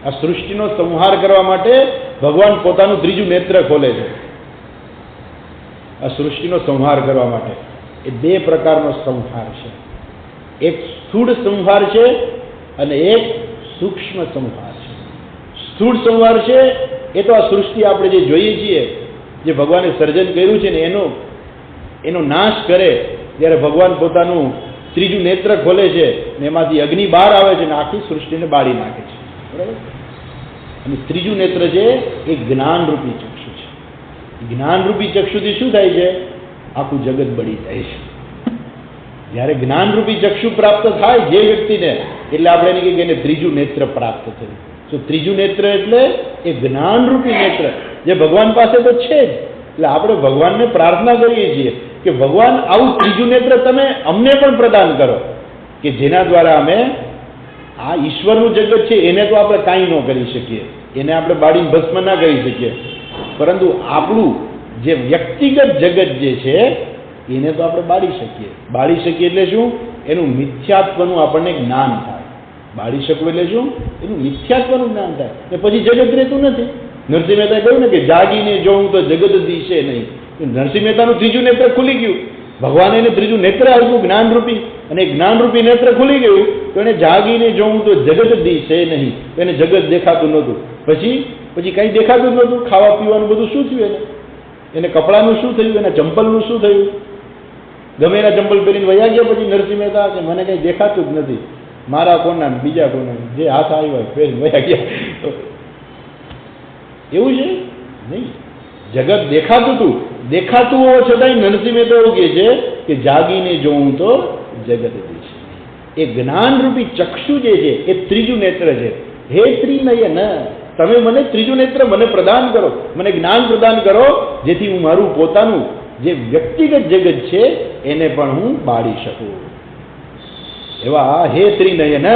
આ સૃષ્ટિનો સંહાર કરવા માટે ભગવાન પોતાનું ત્રીજું નેત્ર ખોલે છે. આ સૃષ્ટિનો સંહાર કરવા માટે એ 2 પ્રકારનો સંહાર છે. એક સ્થૂળ સંહાર છે અને એક સૂક્ષ્મ સંહાર છે. સ્થૂળ સંહાર છે એ તો આ સૃષ્ટિ આપણે જે જોઈએ છીએ, જે ભગવાને સર્જન કર્યું છે ને એનો નાશ કરે ત્યારે ભગવાન પોતાનું ત્રીજું નેત્ર ખોલે છે ને એમાંથી અગ્નિ બહાર આવે છે ને આખી સૃષ્ટિને બાળી નાખે છે, બરાબર? અને ત્રીજું નેત્ર છે એ જ્ઞાનરૂપી ચક્ષુ છે. જ્ઞાનરૂપી ચક્ષુથી શું થાય છે? આખું જગત બળી જાય છે. જ્યારે જ્ઞાનરૂપી ચક્ષુ પ્રાપ્ત થાય જે વ્યક્તિને, એટલે આપણે એને કહીએ કે એને ત્રીજું નેત્ર પ્રાપ્ત થયું. તો ત્રીજું નેત્ર એટલે એ જ્ઞાનરૂપી નેત્ર જે ભગવાન પાસે તો છે જ. એટલે આપણે ભગવાનને પ્રાર્થના કરીએ છીએ કે ભગવાન આવું ત્રીજું નેત્ર તમે અમને પણ પ્રદાન કરો, કે જેના દ્વારા અમે આ ઈશ્વરનું જગત છે એને તો આપણે કાંઈ ન કરી શકીએ, એને આપણે બાળીને ભસ્મ ના કરી શકીએ, પરંતુ આપણું જે વ્યક્તિગત જગત જે છે એને તો આપણે બાળી શકીએ. બાળી શકીએ એટલે શું? એનું મિથ્યાત્વનું આપણને જ્ઞાન થાય. બાળી શકવું એટલે શું? એનું મિથ્યાત્વનું જ્ઞાન થાય. ને પછી જગત રહેતું નથી. નરસિંહ મહેતાએ કહ્યું ને કે જાગીને જોઉં તો જગત દિશે નહીં. નરસિંહ મહેતાનું ત્રીજું નેત્ર ખુલી ગયું. ભગવાને એને ત્રીજું નેત્ર આપ્યું જ્ઞાનરૂપી, અને જ્ઞાનરૂપી નેત્ર ખુલી ગયું તો એને જાગીને જોઉં તો જગત દિશે નહીં. તો એને જગત દેખાતું નહોતું. પછી કંઈ દેખાતું જ નહોતું. ખાવા પીવાનું બધું શું થયું? એને કપડાનું શું થયું? એના ચંપલનું શું થયું? ગમે એના ચંપલ પહેરીને વયા ગયા. પછી નરસિંહ મહેતા કે મને કંઈ દેખાતું જ નથી, મારા કોના બીજા કોના જે હાથ આવ્યા પહેરીને વયા ગયા. એવું છે નહીં. જગત દેખાતું હતું, દેખાતું હોવા છતાંય નરસિંહ મહેતા એવું કહે છે કે જાગીને જોઉં તો જગત દિશે. એ જ્ઞાનરૂપી ચક્ષુ જે છે એ ત્રીજું નેત્ર છે. હે ત્રિનયન, તમે મને ત્રીજું નેત્ર મને પ્રદાન કરો, મને જ્ઞાન પ્રદાન કરો, જેથી હું મારું પોતાનું જે વ્યક્તિગત જગત છે એને પણ હું બાળી શકું. એવા હે ત્રિનયન,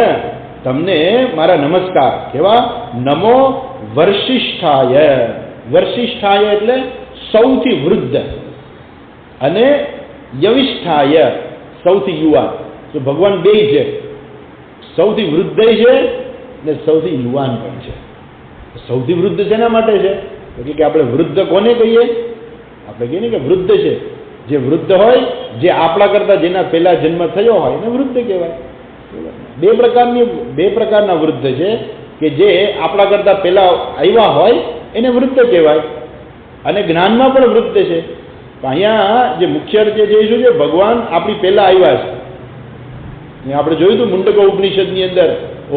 તમને મારા નમસ્કાર. કેવા? નમો વર્ષિષ્ઠાય. વર્ષિષ્ઠાય એટલે સૌથી વૃદ્ધ, અને યવિષ્ઠાય સૌથી યુવાન. તો ભગવાન બે છે, સૌથી વૃદ્ધ છે ને સૌથી યુવાન પણ છે. સૌથી વૃદ્ધ શેના માટે છે? એટલે કે આપણે વૃદ્ધ કોને કહીએ? આપણે કહીએ ને કે વૃદ્ધ છે જે વૃદ્ધ હોય, જે આપણા કરતા જેના પહેલા જન્મ થયો હોય એને વૃદ્ધ કહેવાય. બે પ્રકારના વૃદ્ધ છે કે જે આપણા કરતા પહેલા આવ્યા હોય એને વૃદ્ધ કહેવાય, અને જ્ઞાનમાં પણ વૃદ્ધ છે. અહીંયા જે મુખ્ય જે શું છે, ભગવાન આપણી પહેલા આવ્યા છે. આપણે જોયું હતું મુંડક ઉપનિષદની અંદર,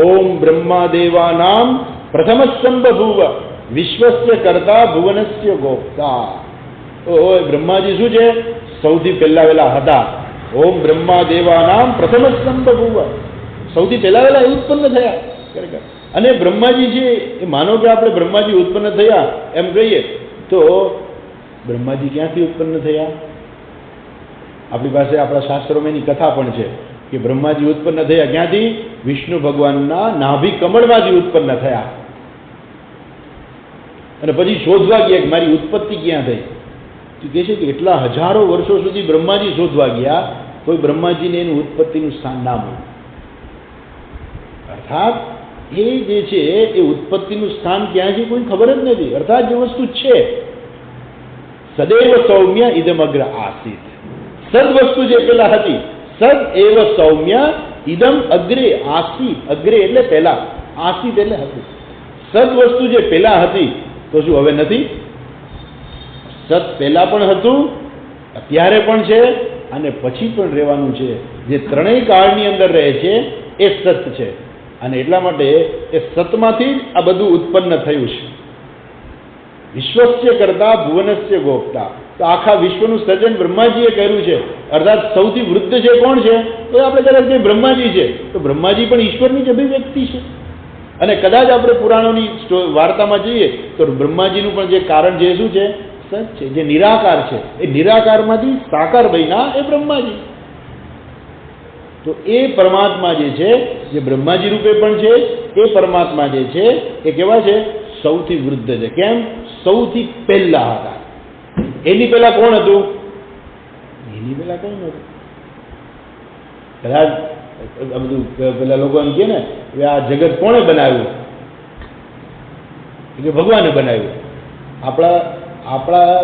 ઓમ બ્રહ્મા દેવાનામ પ્રથમ સંબભૂવ વિશ્વસ્ય કર્તા ભુવનસ્ય ગોપ્તા. બ્રહ્માજી શું છે? સૌથી પહેલા વહેલા હતા. ઓમ બ્રહ્મા દેવાનામ પ્રથમ સંબભૂવ, સૌથી પહેલા વહેલા એ ઉત્પન્ન થયા. ખરેખર અને બ્રહ્માજી છે એ માનો કે આપણે બ્રહ્માજી ઉત્પન્ન થયા એમ કહીએ તો બ્રહ્માજી ક્યાંથી ઉત્પન્ન થયા? આપણી પાસે આપણા શાસ્ત્રોમાં એની કથા પણ છે કે બ્રહ્માજી ઉત્પન્ન થયા ક્યાંથી? વિષ્ણુ ભગવાનના નાભી કમળમાંથી ઉત્પન્ન થયા. અને પછી શોધવા ગયા કે મારી ઉત્પત્તિ ક્યાં થઈ. તો કહે છે કે એટલા હજારો વર્ષો સુધી બ્રહ્માજી શોધવા ગયા, કોઈ બ્રહ્માજીને એનું ઉત્પત્તિનું સ્થાન ના મળ્યું. અર્થાત એ જે છે એ ઉત્પત્તિનું સ્થાન ક્યાં છે કોઈ ખબર જ નથી. અર્થાત જે વસ્તુ છે સદૈવ સૌમ્ય ઇદમગ્ર આસીત, સદ વસ્તુ જે પેલા હતી, સદ એવ સૌમ્ય ઇદમ અગ્રે આસીત. અગ્રે એટલે પહેલા, આસીત એટલે હતી. સદ વસ્તુ જે પહેલા હતી તો શું હવે નથી? સત પહેલા પણ હતું, અત્યારે પણ છે અને પછી પણ રહેવાનું છે. જે ત્રણેય કાળની અંદર રહે છે એ સત છે, અને એટલા માટે એ સતમાંથી જ આ બધું ઉત્પન્ન થયું છે. વિશ્વસ્ય કરતા ભુવનસ્ય ગોપ્તા. તો આખા વિશ્વનું સર્જન બ્રહ્માજીએ કર્યું છે, અર્થાત સૌથી વૃદ્ધ છે કોણ છે? તો આપણે કદાચ જે બ્રહ્માજી છે, તો બ્રહ્માજી પણ ઈશ્વરની જ અભિવ્યક્તિ છે. અને કદાચ આપણે પુરાણોની વાર્તામાં જઈએ તો બ્રહ્માજીનું પણ જે કારણ જે શું છે? સત છે, જે નિરાકાર છે. એ નિરાકારમાંથી સાકાર બન્યા એ બ્રહ્માજી. તો એ પરમાત્મા જે છે, જે બ્રહ્માજી રૂપે પણ છે, એ પરમાત્મા જે છે એ કેવા છે? સૌથી વૃદ્ધ છે. કેમ? સૌથી પહેલા હતા. એની પહેલા કોણ હતું? એની પહેલા કોણ હતું? કદાચ બધું પેલા લોકો એમ કહે ને, આ જગત કોણે બનાવ્યું? એટલે ભગવાને બનાવ્યું. આપણા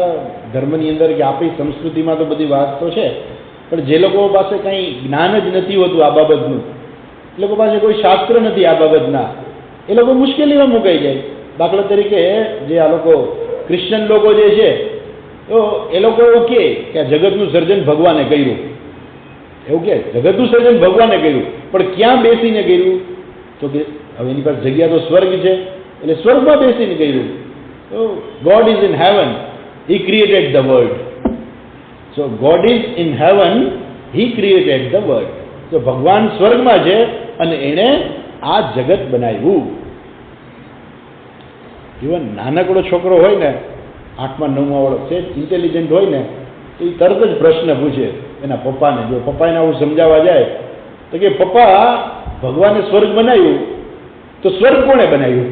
ધર્મની અંદર કે આપણી સંસ્કૃતિમાં તો બધી વાત તો છે, પણ જે લોકો પાસે કંઈ જ્ઞાન જ નથી હોતું આ બાબતનું, એ લોકો પાસે કોઈ શાસ્ત્ર નથી આ બાબતના, એ લોકો મુશ્કેલીમાં મુકાઈ જાય. દાખલા તરીકે જે આ લોકો ક્રિશ્ચન લોકો જે છે, તો એ લોકો એવું કહે કે આ જગતનું સર્જન ભગવાને કર્યું. એવું કે જગતનું સર્જન ભગવાને કર્યું, પણ ક્યાં બેસીને કર્યું? તો કે હવે એની પાસે જગ્યા તો સ્વર્ગ છે, એટલે સ્વર્ગમાં બેસીને કર્યું. તો God is in heaven, he created the world. So God is in heaven, he created the world. તો ભગવાન સ્વર્ગમાં છે અને એણે આ જગત બનાવ્યું. ઇવન નાનકડો છોકરો હોય ને, 8મા 9મા વાળો છે, ઇન્ટેલિજન્ટ હોય ને, તો એ તરત જ પ્રશ્ન પૂછે એના પપ્પાને. જો પપ્પા એને આવું સમજાવવા જાય તો કે પપ્પા, ભગવાને સ્વર્ગ બનાવ્યું, તો સ્વર્ગ કોણે બનાવ્યું?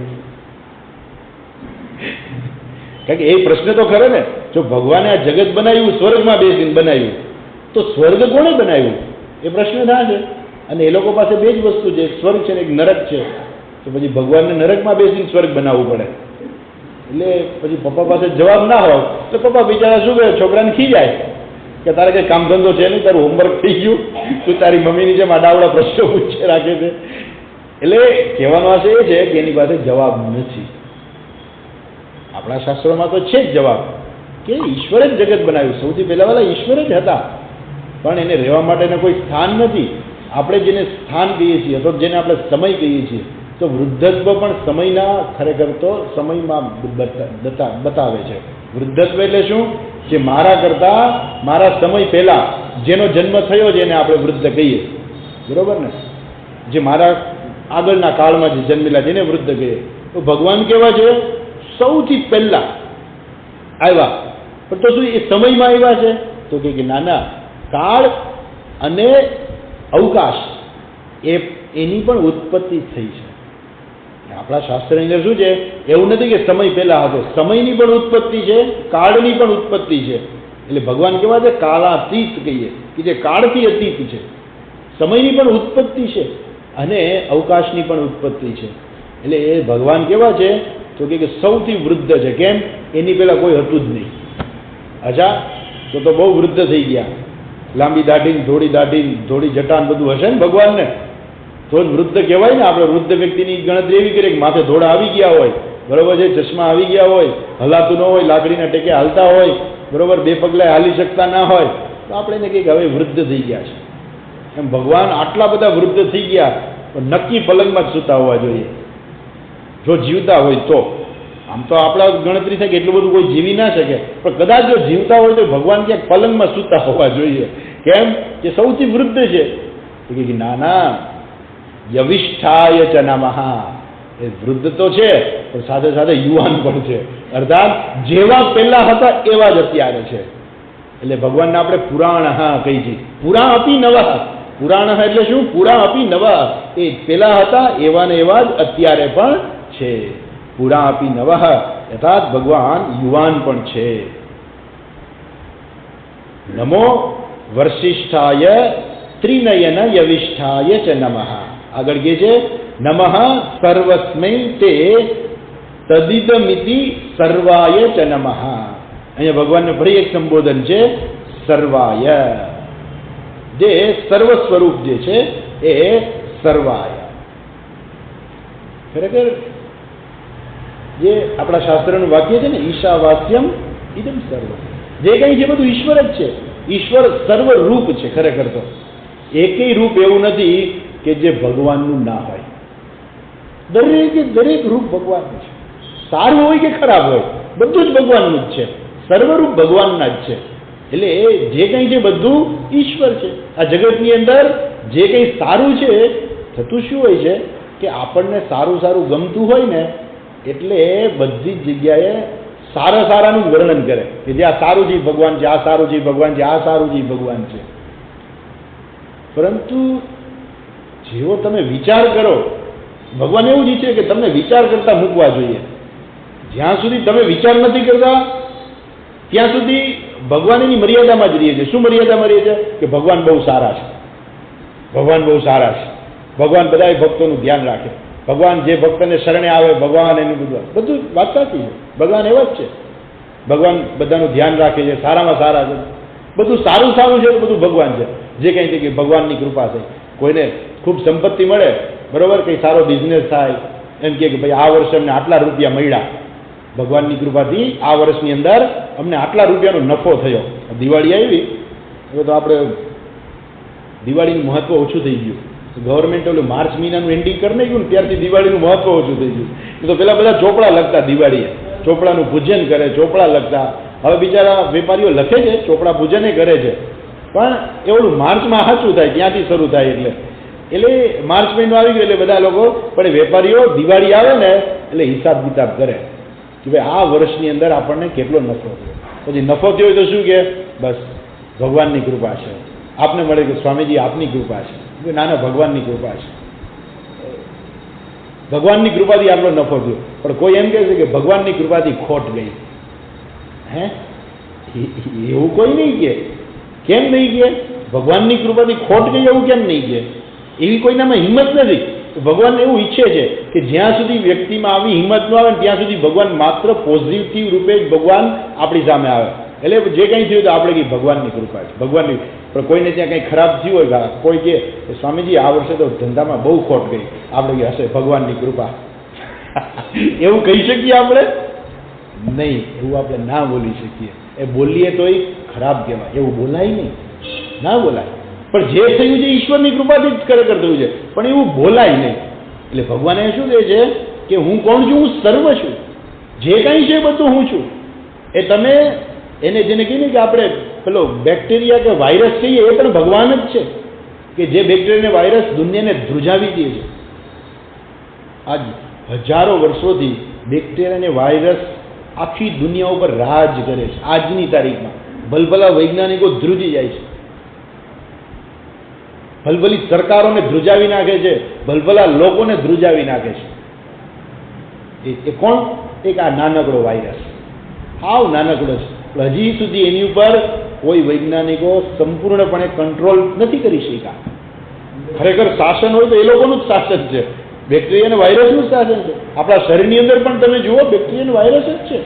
કારણ કે એ પ્રશ્ન તો ખરો ને, જો ભગવાને આ જગત બનાવ્યું, સ્વર્ગમાં બેસીને બનાવ્યું, તો સ્વર્ગ કોણે બનાવ્યું? એ પ્રશ્ન ના છે. અને એ લોકો પાસે બે જ વસ્તુ છે, એક સ્વર્ગ છે ને એક નરક છે. તો પછી ભગવાનને નરકમાં બેસીને સ્વર્ગ બનાવવું પડે. એટલે પછી પપ્પા પાસે જવાબ ના હોય તો પપ્પા બિચારા શું કરે? છોકરાને ખીજાય કે તારે કંઈ કામ ધંધો છે નહીં, તારું હોમવર્ક થઈ ગયું, તું તારી મમ્મીની જેમ આડાવડા પ્રશ્નો પૂછે રાખે છે. એટલે કહેવાનો આશય એ છે કે એની પાસે જવાબ નથી. આપણા શાસ્ત્રોમાં તો છે જ જવાબ કે ઈશ્વરે જ જગત બનાવ્યું. સૌથી પહેલા વાળા ઈશ્વર જ હતા, પણ એને રહેવા માટેનું કોઈ સ્થાન નથી. આપણે જેને સ્થાન કહીએ છીએ અથવા જેને આપણે સમય કહીએ છીએ, તો વૃદ્ધત્વ પણ સમયના ખરેખર તો સમયમાં બતાવે છે. વૃદ્ધત્વ એટલે શું? જે મારા કરતાં મારા સમય પહેલાં જેનો જન્મ થયો છે એને આપણે વૃદ્ધ કહીએ, બરાબર ને? જે મારા આગળના કાળમાં જે જન્મેલા જેને વૃદ્ધ કહીએ. તો ભગવાન કેવા છે? સૌથી પહેલાં આવ્યા. પણ તો શું એ સમયમાં આવ્યા છે? તો કે નાના, કાળ અને અવકાશ એની પણ ઉત્પત્તિ થઈ છે. આપણા શાસ્ત્રની અંદર શું છે? એવું નથી કે સમય પહેલા હતો, સમયની પણ ઉત્પત્તિ છે, કાળની પણ ઉત્પત્તિ છે. એટલે ભગવાન કેવા છે? કાળાતીત કહીએ, કે જે કાળથી અતીત છે. સમયની પણ ઉત્પત્તિ છે અને અવકાશની પણ ઉત્પત્તિ છે. એટલે એ ભગવાન કેવા છે? તો કે સૌથી વૃદ્ધ છે. કેમ? એની પહેલા કોઈ હતું જ નહીં. અચ્છા, તો બહુ વૃદ્ધ થઈ ગયા. લાંબી દાઢી, થોડી જટાન બધું હશે ને ભગવાનને, તો જ વૃદ્ધ કહેવાય ને. આપણે વૃદ્ધ વ્યક્તિની ગણતરી એવી કરીએ કે માથે ધોળા આવી ગયા હોય, બરોબર છે, ચશ્મા આવી ગયા હોય, હલાતું ન હોય, લાકડીના ટેકે હાલતા હોય, બરોબર, 2 પગલાં હાલી શકતા ના હોય, તો આપણે એને કહીએ કે હવે વૃદ્ધ થઈ ગયા છે. એમ ભગવાન આટલા બધા વૃદ્ધ થઈ ગયા, તો નક્કી પલંગમાં જ સૂતા હોવા જોઈએ જો જીવતા હોય તો. આમ તો આપણા ગણતરી થાય કે એટલું બધું કોઈ જીવી ના શકે, પણ કદાચ જો જીવતા હોય તો ભગવાન ક્યાંક પલંગમાં સૂતા હોવા જોઈએ. કેમ? કે સૌથી વૃદ્ધ છે. તો કે ના ના, યવિષ્ઠાય ચ નમઃ. એ વૃદ્ધ તો છે પણ સાથે સાથે યુવાન પણ છે. અર્થાત જેવા પહેલા હતા એવા જ અત્યારે છે. એટલે ભગવાનને આપણે પુરાણ કહી છીએ. પુરા અપી નવઃ. પુરાણ એટલે શું? પુરા અપી નવઃ. એ પહેલા હતા એવા ને એવા જ અત્યારે પણ છે. પુરા અપી નવઃ, અર્થાત ભગવાન યુવાન પણ છે. નમો વર્ષિષ્ઠાય ત્રિનયન યવિષ્ઠાય ચ નમઃ. આગળ કે છે નમઃ સર્વસ્મૈ તે તદિદમિતિ સર્વાય ચ નમઃ. અહીંયા ભગવાનને ફરી એક સંબોધન છે, સર્વાય. જે સર્વ સ્વરૂપ જે છે એ સર્વાય. ખરેખર જે આપણા શાસ્ત્રનું વાક્ય છે ને, ઈશાવાસ્યમ ઇદમ સર્વ, જે કંઈ છે બધું ઈશ્વર જ છે. ઈશ્વર સર્વરૂપ છે. ખરેખર તો એકેય રૂપ એવું નથી કે જે ભગવાનનું ના હોય. દરેક રૂપ ભગવાનનું છે. સારું હોય કે ખરાબ હોય, બધું જ ભગવાનનું જ છે. સર્વરૂપ ભગવાનના જ છે. એટલે એ જે કંઈ છે બધું ઈશ્વર છે. આ જગતની અંદર જે કંઈ સારું છે, થતું શું હોય છે કે આપણને સારું સારું ગમતું હોય ને એટલે બધી જ જગ્યાએ સારાનું વર્ણન કરે કે જે આ સારું છે ભગવાન છે, આ સારું છે ભગવાન છે, આ સારું છે ભગવાન છે. પરંતુ જેવો તમે વિચાર કરો, ભગવાન એવું જ ઈચ્છે કે તમને વિચાર કરતા મૂકવા જોઈએ. જ્યાં સુધી તમે વિચાર નથી કરતા ત્યાં સુધી ભગવાન એની મર્યાદામાં જ રહે છે. શું મર્યાદામાં રહે છે? કે ભગવાન બહુ સારા છે, ભગવાન બહુ સારા છે, ભગવાન બધા ભક્તોનું ધ્યાન રાખે, ભગવાન જે ભક્તને શરણે આવે ભગવાન એનું બધું વાત સાચી છે. ભગવાન એવા જ છે, ભગવાન બધાનું ધ્યાન રાખે છે, સારામાં સારા છે, બધું સારું છે તો બધું ભગવાન છે. જે કંઈ છે કે ભગવાનની કૃપા છે. કોઈને ખૂબ સંપત્તિ મળે, બરોબર, કંઈ સારો બિઝનેસ થાય, એમ કે ભાઈ આ વર્ષે અમને આટલા રૂપિયા મળ્યા, ભગવાનની કૃપાથી આ વર્ષની અંદર અમને આટલા રૂપિયાનો નફો થયો. દિવાળી આવી હવે તો આપણે દિવાળીનું મહત્વ ઓછું થઈ ગયું. ગવર્મેન્ટ ઓલું માર્ચ મહિનાનું એન્ડિંગ કરી નાખ્યું ને ત્યારથી દિવાળીનું મહત્વ ઓછું થઈ ગયું. તો પેલા બધા ચોપડા લખતા, દિવાળીએ ચોપડાનું પૂજન કરે, ચોપડા લખતા. હવે બિચારા વેપારીઓ લખે છે, ચોપડા પૂજને કરે છે, પણ એ ઓલું માર્ચમાં સાચું થાય, ત્યાંથી શરૂ થાય. એટલે માર્ચ મહિનો આવી ગયો એટલે બધા લોકો પણ વેપારીઓ દિવાળી આવે ને એટલે હિસાબ કિતાબ કરે કે ભાઈ આ વર્ષની અંદર આપણને કેટલો નફો થયો. પછી નફો થયો હોય તો શું કે બસ ભગવાનની કૃપા છે. આપને મળે કે સ્વામીજી આપની કૃપા છે. ના ના, ભગવાનની કૃપા છે, ભગવાનની કૃપાથી આટલો નફો થયો. પણ કોઈ એમ કહે છે કે ભગવાનની કૃપાથી ખોટ ગઈ. હે, એવું કોઈ નહીં કે. કેમ નહીં કે ભગવાનની કૃપાથી ખોટ ગઈ? એવું કેમ નહીં કે? એવી કોઈનામાં હિંમત નથી. ભગવાન એવું ઈચ્છે છે કે જ્યાં સુધી વ્યક્તિમાં આવી હિંમત ન આવે ત્યાં સુધી ભગવાન માત્ર પોઝિટિવ રૂપે જ ભગવાન આપણી સામે આવે. એટલે જે કંઈ થયું તો આપણે કંઈ ભગવાનની કૃપા છે, ભગવાનની. પણ કોઈને ત્યાં કંઈ ખરાબ થયું હોય, કોઈ કે સ્વામીજી આ વર્ષે તો ધંધામાં બહુ ખોટ ગઈ, આપણે હશે ભગવાનની કૃપા. એવું કહી શકીએ આપણે? નહીં, એવું આપણે ના બોલી શકીએ. એ બોલીએ તો એ ખરાબ કહેવાય, એવું બોલાય નહીં, ના બોલાય. પણ જે થયું છે ઈશ્વરની કૃપાથી જ ખરેખર થયું છે, પણ એવું બોલાય નહીં. એટલે ભગવાન એ શું કહે છે કે હું કોણ છું? હું સર્વ છું, જે કાંઈ છે બધું હું છું. એ તમે એને જેને કહીએ કે આપણે પેલો બેક્ટેરિયા કે વાયરસ કહીએ, એ પણ ભગવાન જ છે કે જે બેક્ટેરિયા વાયરસ દુનિયાને ધ્રુજાવી દે છે. આજ હજારો વર્ષોથી બેક્ટેરિયા અને વાયરસ આખી દુનિયા ઉપર રાજ કરે છે. આજની તારીખમાં ભલભલા વૈજ્ઞાનિકો ધ્રુજી જાય છે, ભલભલી સરકારોને ધ્રુજાવી નાખે છે, ભલભલા લોકોને ધ્રુજાવી નાખે છે. એ કોણ? એક આ નાનકડો વાયરસ, હાવ નાનકડો છે. હજી સુધી એની ઉપર કોઈ વૈજ્ઞાનિકો સંપૂર્ણપણે કંટ્રોલ નથી કરી શક્યા. ખરેખર શાસન હોય તો એ લોકોનું જ શાસન છે, બેક્ટેરિયા અને વાયરસનું જ શાસન છે. આપણા શરીરની અંદર પણ તમે જુઓ બેક્ટેરિયા અને વાયરસ જ છે,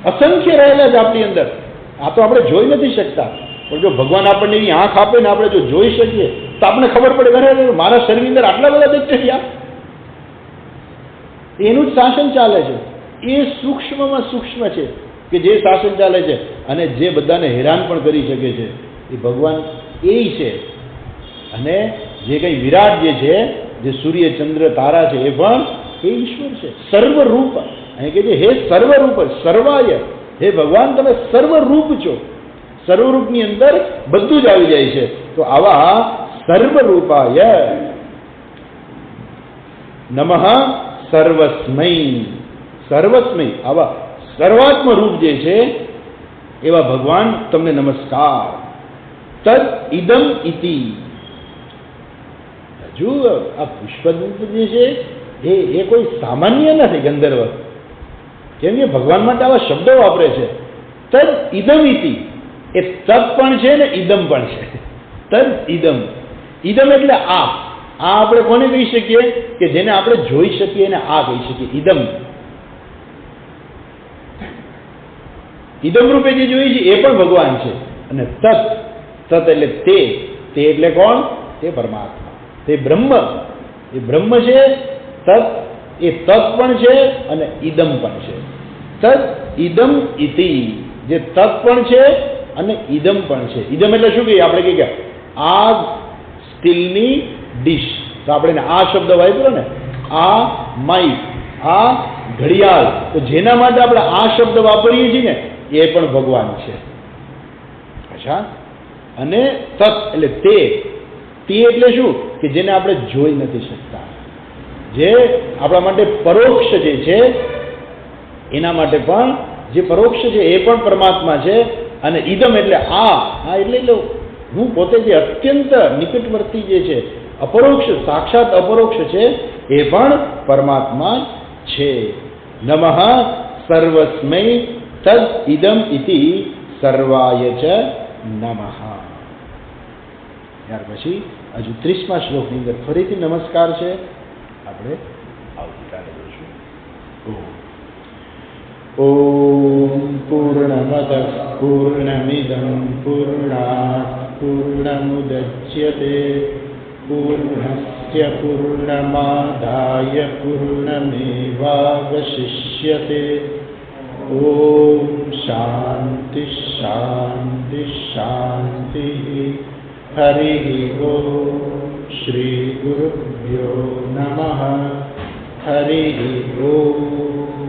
અસંખ્ય રહેલા છે આપણી અંદર. આ તો આપણે જોઈ નથી શકતા, પણ જો ભગવાન આપણને એની આંખ આપે ને આપણે જો જોઈ શકીએ તો આપણને ખબર પડે કે મારા શરીરની અંદર આટલા બધા બેક્ટેરિયા, એનું જ શાસન ચાલે છે. એ સૂક્ષ્મમાં સૂક્ષ્મ છે કે જે શાસન ચાલે છે અને જે બધાને હેરાન પણ કરી શકે છે એ ભગવાન એ છે. અને જે કંઈ વિરાટ જે છે, જે સૂર્ય ચંદ્ર તારા છે, એ પણ એ ઈશ્વર છે. સર્વરૂપ અહીં કે છે હે સર્વરૂપ સર્વાય, હે ભગવાન તમે સર્વરૂપ છો, સર્વરૂપની અંદર બધું જ આવી જાય છે. તો આવા સર્વરૂપાય નમઃ સર્વસ્મય, સર્વસ્મય આવા સર્વાત્મ રૂપ જે છે એવા ભગવાન તમને નમસ્કાર. તદ ઇદમ ઇતિ. હજુ આ પુષ્પદંત જે છે એ કોઈ સામાન્ય નથી ગંધર્વ, કેમ કે ભગવાન માટે આવા શબ્દો વાપરે છે. તદ ઇદમ ઇતિ, એ તદ પણ છે ને ઇદમ પણ છે. તદ ઇદમ, ઇદમ એટલે આ આપણે કોને કહી શકીએ કે જેને આપણે જોઈ શકીએ એને આ કહી શકીએ ઇદમ. ઇદમ રૂપે જે જોઈએ છે એ પણ ભગવાન છે. અને તત, તત એટલે તે એટલે કોણ? તે પરમાત્મા, તે બ્રહ્મ. એ બ્રહ્મ છે. તત એ તત પણ છે અને ઇદમ પણ છે. તત ઇદમ ઇતિ, જે તત પણ છે અને ઇદમ પણ છે. ઇદમ એટલે શું કહીએ આપણે કે આ સ્ટીલની ડીશ, તો આપણે આ શબ્દ વાપર્યો ને, આ માઇક, આ ઘડિયાળ, તો જેના માટે આપણે આ શબ્દ વાપરીએ છીએ ને એ પણ ભગવાન છે. અચ્છા, અને તત એટલે તે એટલે શું કે જેને આપણે જોઈ નથી શકતા, જે આપણા માટે પરોક્ષ જે છે એના માટે પણ જે પરોક્ષ છે એ પણ પરમાત્મા છે. અને ઇદમ એટલે આ એટલે હું પોતે જે અત્યંત નિકટવર્તી જે છે, અપરોક્ષ, સાક્ષાત અપરોક્ષ છે, એ પણ પરમાત્મા છે. નમઃ સર્વસ્મૈ તદ ઇદમ ઇતિ સર્વાય ચ નમઃ. ત્યાર પછી હજુ 30મા શ્લોકની અંદર ફરીથી નમસ્કાર છે. આપણે આવતીકાલે જોઈશું. ઓમ પૂર્ણમદ પૂર્ણમિદં પૂર્ણાત પૂર્ણમુદચ્યતે પૂર્ણસ્ય પૂર્ણમાદાય પૂર્ણમેવાવશિષ્યતે. ઓમ શાંતિ શાંતિ શાંતિ. હરિ ઓમ શ્રી ગુરુભ્યો નમઃ. હરિ ઓમ.